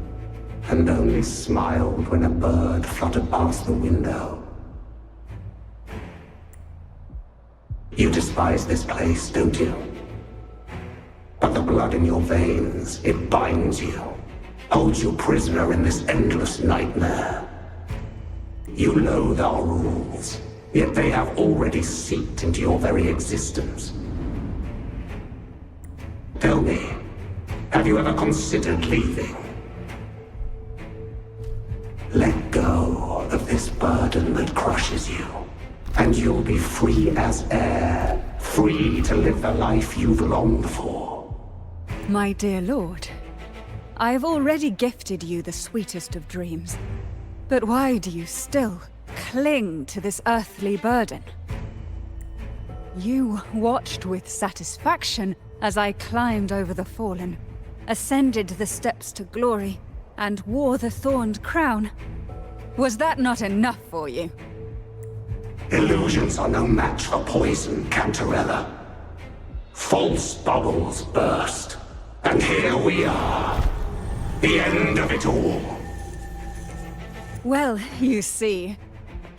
and only smiled when a bird fluttered past the window. You despise this place, don't you? But the blood in your veins, it binds you, holds you prisoner in this endless nightmare. You loathe our rules, yet they have already seeped into your very existence. Tell me, have you ever considered leaving? Let go of this burden that crushes you, and you'll be free as air, free to live the life you've longed for.
My dear lord, I have already gifted you the sweetest of dreams. But why do you still cling to this earthly burden? You watched with satisfaction as I climbed over the fallen, ascended the steps to glory, and wore the thorned crown. Was that not enough for you?
Illusions are no match for poison, Cantarella. False bubbles burst, and here we are. The end of it all.
Well, you see,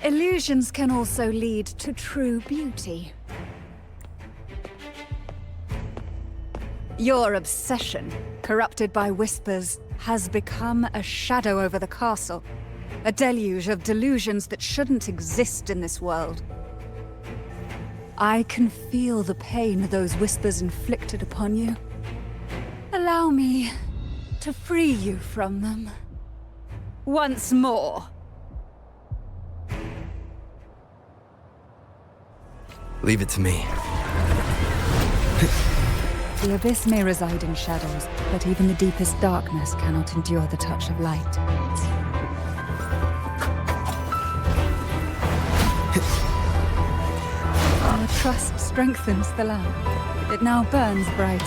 illusions can also lead to true beauty. Your obsession, corrupted by whispers, has become a shadow over the castle. A deluge of delusions that shouldn't exist in this world. I can feel the pain those whispers inflicted upon you. Allow me to free you from them. Once more.
Leave it to me.
The abyss may reside in shadows, but even the deepest darkness cannot endure the touch of light. Our trust strengthens the lamp. It now burns brighter.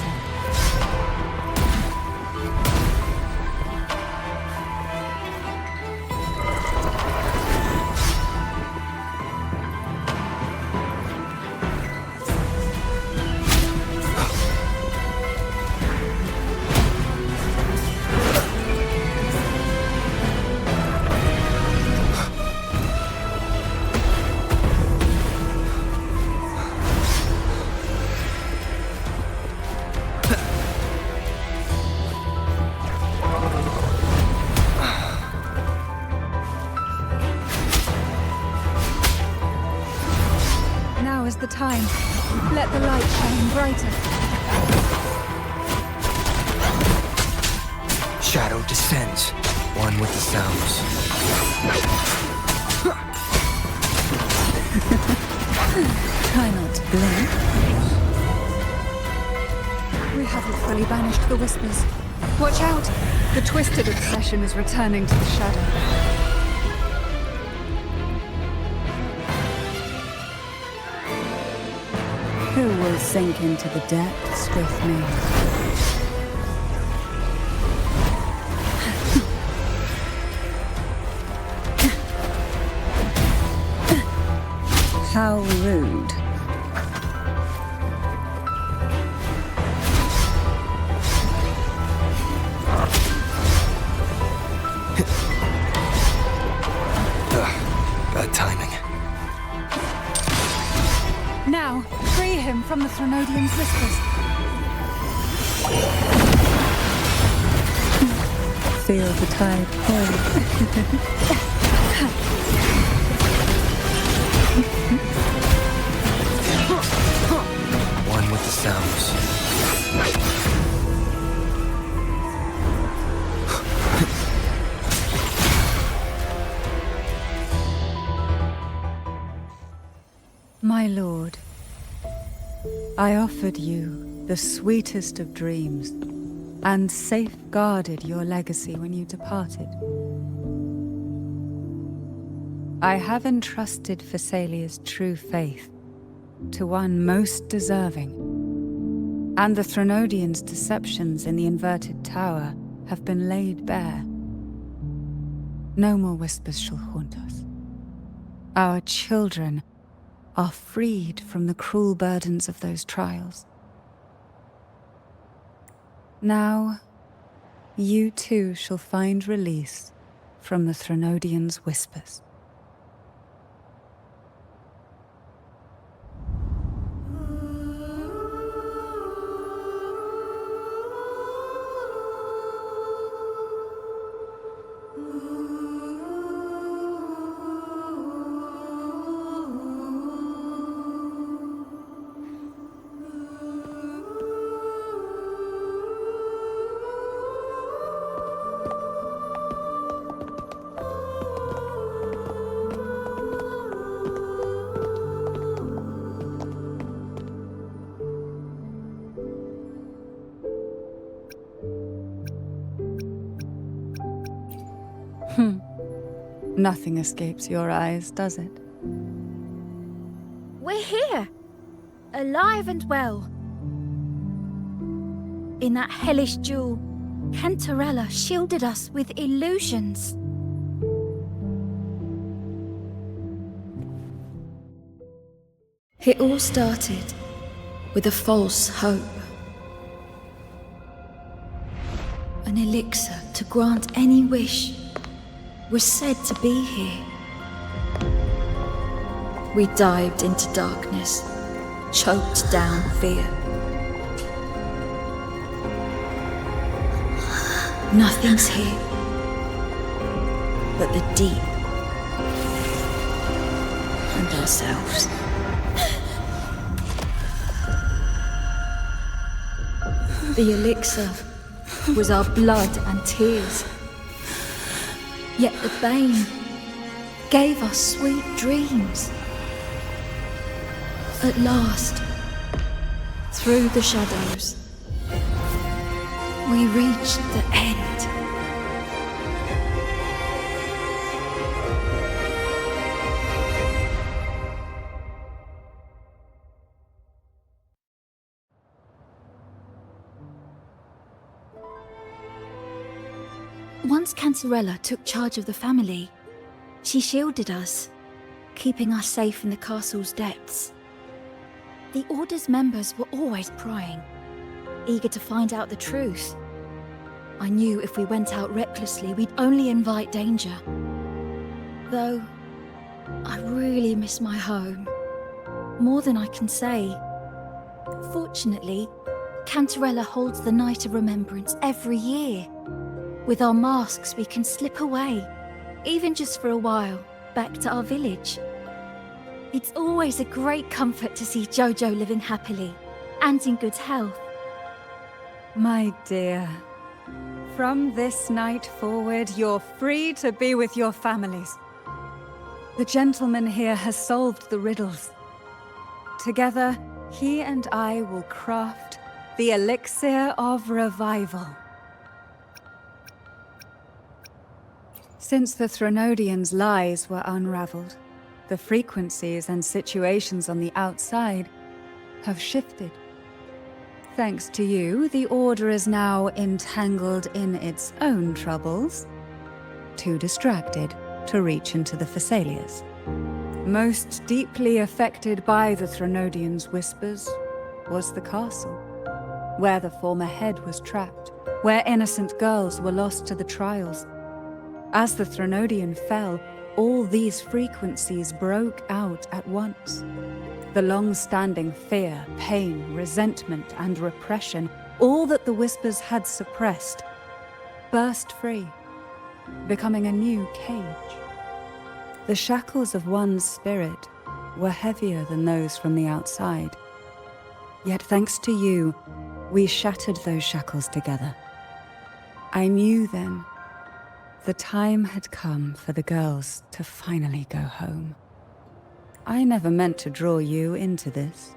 time. Let the light shine brighter.
Shadow descends, one with the sounds.
Try not to blink. We haven't fully banished the whispers. Watch out! The twisted obsession is returning to the shadow. Who will sink into the depths with me? How rude.
Bad timing.
Now, free him from the Threnodian's whispers. Feel the tide pull.
One with the sounds.
My lord, I offered you the sweetest of dreams and safeguarded your legacy when you departed. I have entrusted Phassalia's true faith to one most deserving, and the Threnodians' deceptions in the inverted tower have been laid bare. No more whispers shall haunt us. Our children are freed from the cruel burdens of those trials. Now, you too shall find release from the Threnodians' whispers. Nothing escapes your eyes, does it?
We're here, alive and well. In that hellish duel, Cantarella shielded us with illusions.
It all started with a false hope. An elixir to grant any wish was said to be here. We dived into darkness, choked down fear. Nothing's here but the deep and ourselves. The elixir was our blood and tears. Yet the bane gave us sweet dreams. At last, through the shadows, we reached the end.
Once Cantarella took charge of the family, she shielded us, keeping us safe in the castle's depths. The Order's members were always prying, eager to find out the truth. I knew if we went out recklessly, we'd only invite danger. Though, I really miss my home, more than I can say. Fortunately, Cantarella holds the Night of Remembrance every year. With our masks, we can slip away, even just for a while, back to our village. It's always a great comfort to see Jojo living happily and in good health.
My dear, from this night forward, you're free to be with your families. The gentleman here has solved the riddles. Together, he and I will craft the elixir of revival. Since the Threnodians' lies were unraveled, the frequencies and situations on the outside have shifted. Thanks to you, the Order is now entangled in its own troubles, too distracted to reach into the Thessalias. Most deeply affected by the Threnodians' whispers was the castle, where the former head was trapped, where innocent girls were lost to the trials. As the Threnodian fell, all these frequencies broke out at once. The long-standing fear, pain, resentment, and repression, all that the whispers had suppressed, burst free, becoming a new cage. The shackles of one's spirit were heavier than those from the outside. Yet thanks to you, we shattered those shackles together. I knew then the time had come for the girls to finally go home. I never meant to draw you into this.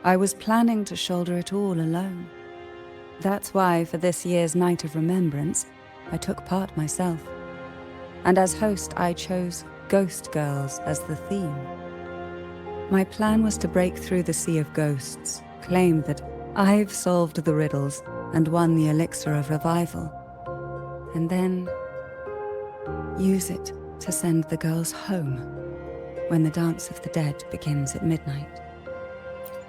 I was planning to shoulder it all alone. That's why for this year's Night of Remembrance, I took part myself. And as host, I chose Ghost Girls as the theme. My plan was to break through the sea of ghosts, claim that I've solved the riddles and won the elixir of revival, and then use it to send the girls home when the Dance of the Dead begins at midnight.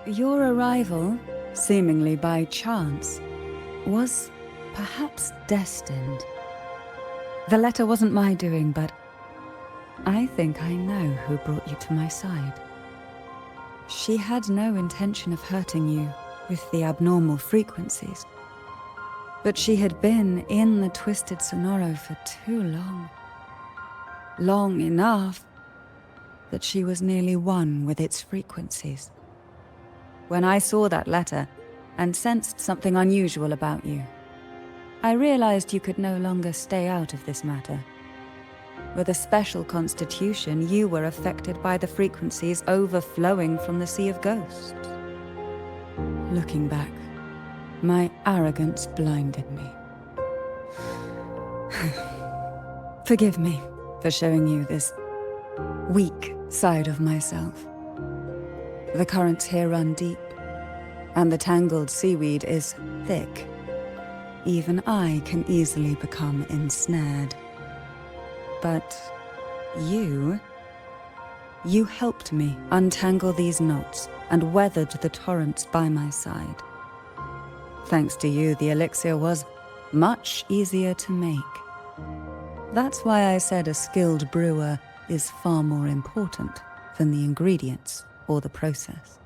Your arrival, seemingly by chance, was perhaps destined. The letter wasn't my doing, but I think I know who brought you to my side. She had no intention of hurting you with the abnormal frequencies, but she had been in the Twisted Sonoro for too long. Long enough that she was nearly one with its frequencies. When I saw that letter and sensed something unusual about you, I realized you could no longer stay out of this matter. With a special constitution, you were affected by the frequencies overflowing from the Sea of Ghosts. Looking back, my arrogance blinded me. Forgive me for showing you this weak side of myself. The currents here run deep, and the tangled seaweed is thick. Even I can easily become ensnared. But you helped me untangle these knots and weathered the torrents by my side. Thanks to you, the elixir was much easier to make. That's why I said a skilled brewer is far more important than the ingredients or the process.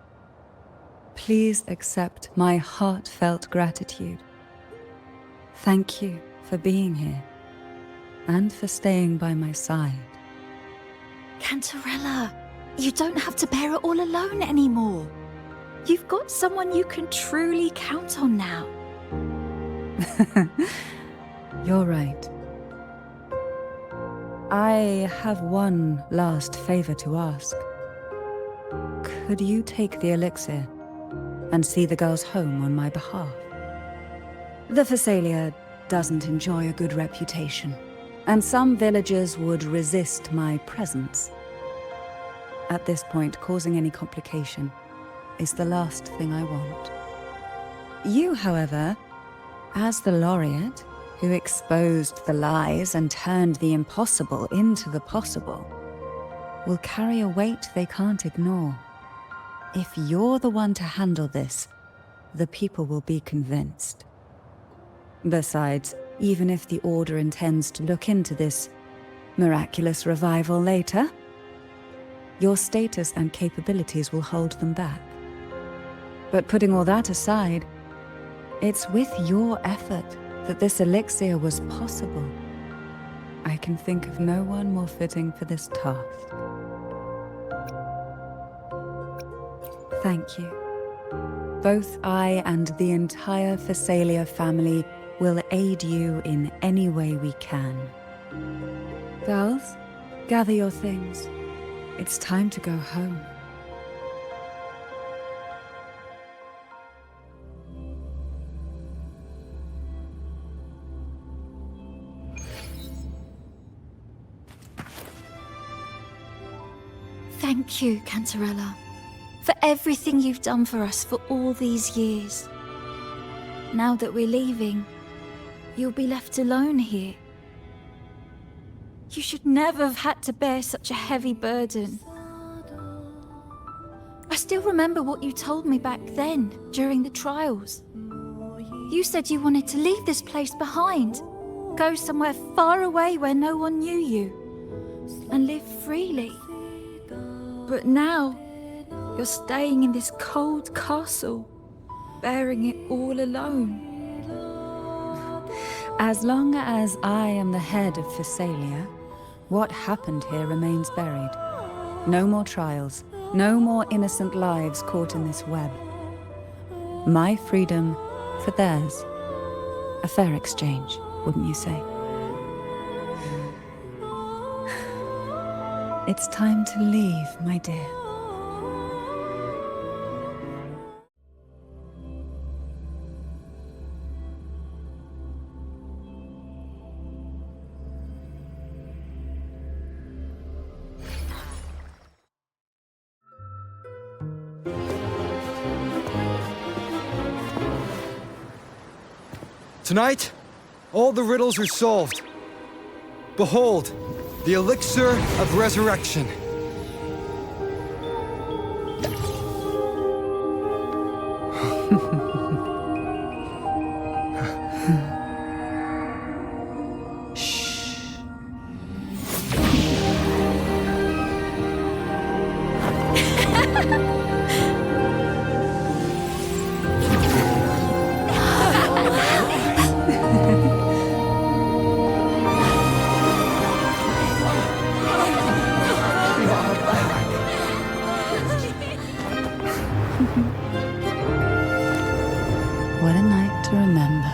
Please accept my heartfelt gratitude. Thank you for being here and for staying by my side.
Cantarella, you don't have to bear it all alone anymore. You've got someone you can truly count on now.
You're right. I have one last favor to ask. Could you take the elixir and see the girls home on my behalf? The Thessalia doesn't enjoy a good reputation, and some villagers would resist my presence. At this point, causing any complication is the last thing I want. You, however, as the laureate who exposed the lies and turned the impossible into the possible, will carry a weight they can't ignore. If you're the one to handle this, the people will be convinced. Besides, even if the Order intends to look into this miraculous revival later, your status and capabilities will hold them back. But putting all that aside, it's with your effort that this elixir was possible. I can think of no one more fitting for this task. Thank you. Both I and the entire Phasalia family will aid you in any way we can. Girls, gather your things. It's time to go home.
Thank you, Cantarella, for everything you've done for us for all these years. Now that we're leaving, you'll be left alone here. You should never have had to bear such a heavy burden. I still remember what you told me back then, during the trials. You said you wanted to leave this place behind, go somewhere far away where no one knew you, and live freely. But now, you're staying in this cold castle, bearing it all alone.
As long as I am the head of Phasalia, what happened here remains buried. No more trials, no more innocent lives caught in this web. My freedom for theirs. A fair exchange, wouldn't you say? It's time to leave, my dear.
Tonight, all the riddles are solved. Behold, the elixir of resurrection.
What a night to remember.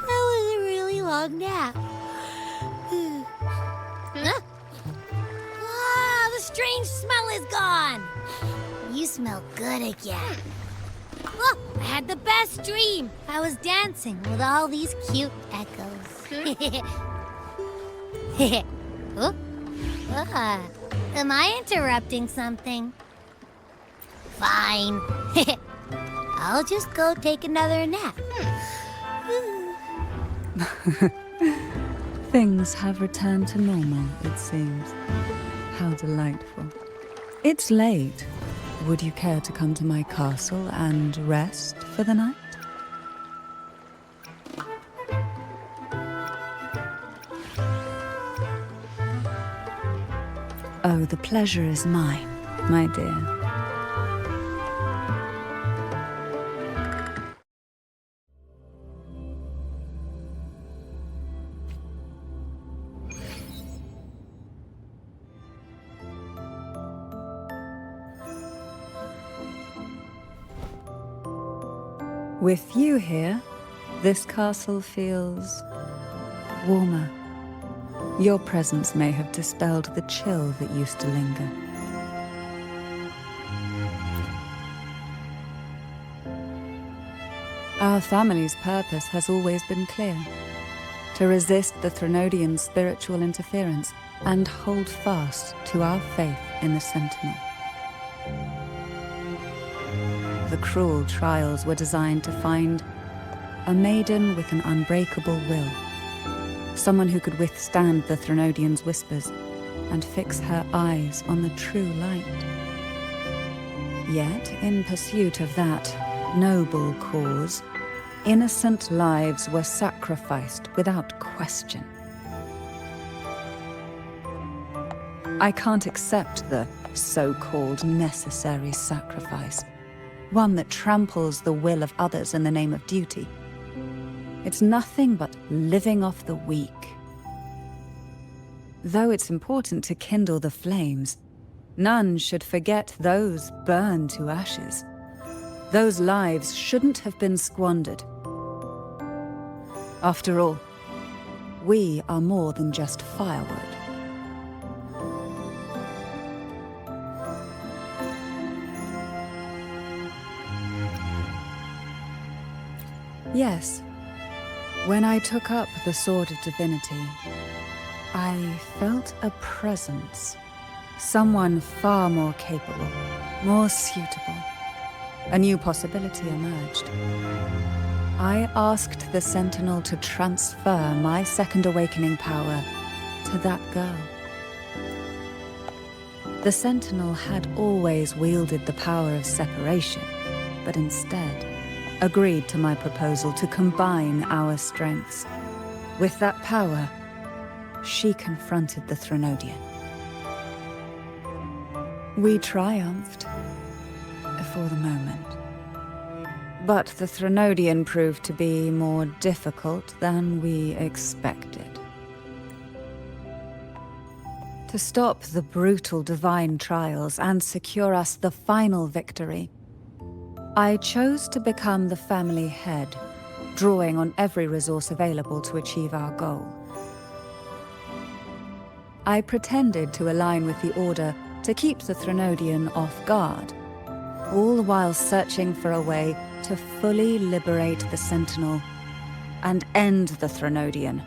That was a really long nap. The strange smell is gone. You smell good again. Oh, I had the best dream. I was dancing with all these cute echoes. Oh? Am I interrupting something? Fine. I'll just go take another nap.
Things have returned to normal, it seems. How delightful. It's late. Would you care to come to my castle and rest for the night? Oh, the pleasure is mine, my dear. With you here, this castle feels warmer. Your presence may have dispelled the chill that used to linger. Our family's purpose has always been clear: to resist the Threnodian spiritual interference and hold fast to our faith in the Sentinel. The cruel trials were designed to find a maiden with an unbreakable will, someone who could withstand the Threnodian's whispers and fix her eyes on the true light. Yet, in pursuit of that noble cause, innocent lives were sacrificed without question. I can't accept the so-called necessary sacrifice, one that tramples the will of others in the name of duty. It's nothing but living off the weak. Though it's important to kindle the flames, none should forget those burned to ashes. Those lives shouldn't have been squandered. After all, we are more than just firewood. Yes, when I took up the Sword of Divinity, I felt a presence. Someone far more capable, more suitable. A new possibility emerged. I asked the Sentinel to transfer my second awakening power to that girl. The Sentinel had always wielded the power of separation, but instead agreed to my proposal to combine our strengths. With that power, she confronted the Threnodian. We triumphed, for the moment. But the Threnodian proved to be more difficult than we expected. To stop the brutal divine trials and secure us the final victory, I chose to become the family head, drawing on every resource available to achieve our goal. I pretended to align with the Order to keep the Threnodian off guard, all while searching for a way to fully liberate the Sentinel and end the Threnodian,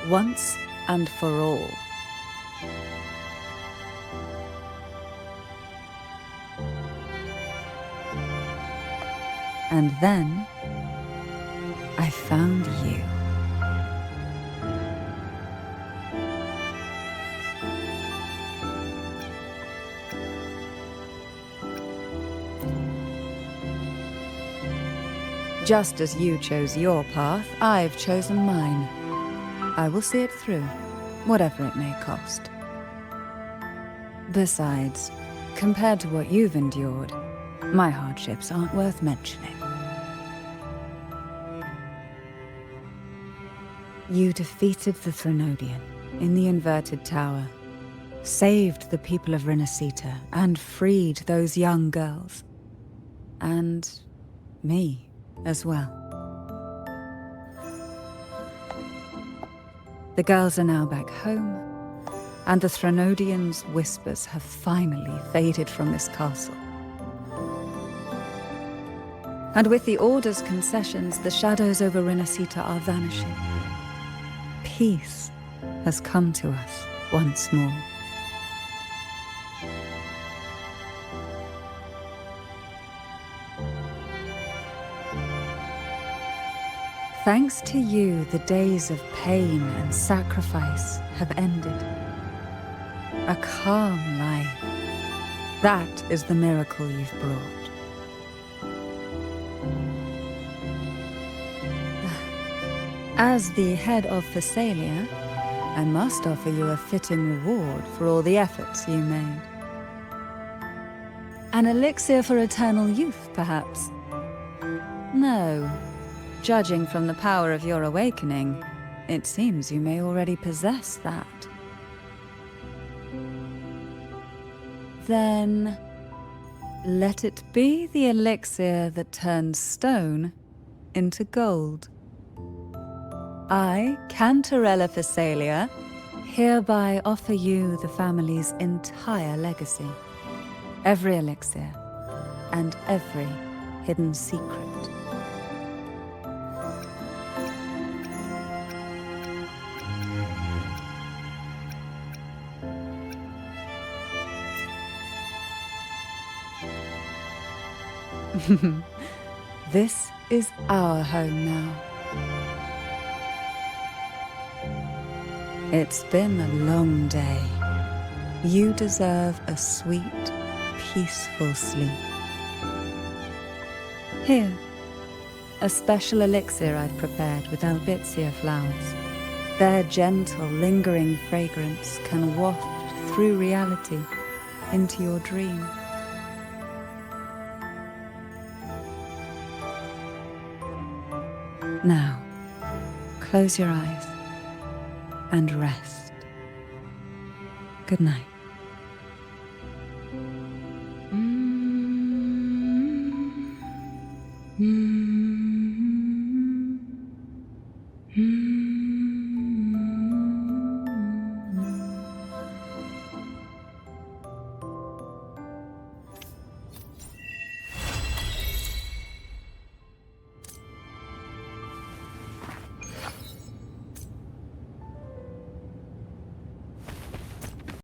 once and for all. And then, I found you. Just as you chose your path, I've chosen mine. I will see it through, whatever it may cost. Besides, compared to what you've endured, my hardships aren't worth mentioning. You defeated the Threnodian in the Inverted Tower, saved the people of Renacita, and freed those young girls. And me as well. The girls are now back home, and the Threnodian's whispers have finally faded from this castle. And with the Order's concessions, the shadows over Renacita are vanishing. Peace has come to us once more. Thanks to you, the days of pain and sacrifice have ended. A calm life. That is the miracle you've brought. As the head of Phasalia, I must offer you a fitting reward for all the efforts you made. An elixir for eternal youth, perhaps? No. Judging from the power of your awakening, it seems you may already possess that. Then, let it be the elixir that turns stone into gold. I, Cantarella Phasalia, hereby offer you the family's entire legacy. Every elixir and every hidden secret. This is our home now. It's been a long day. You deserve a sweet, peaceful sleep. Here, A special elixir I've prepared with albizia flowers. Their gentle, lingering fragrance can waft through reality into your dream. Now, close your eyes and rest. Good night.
Mm.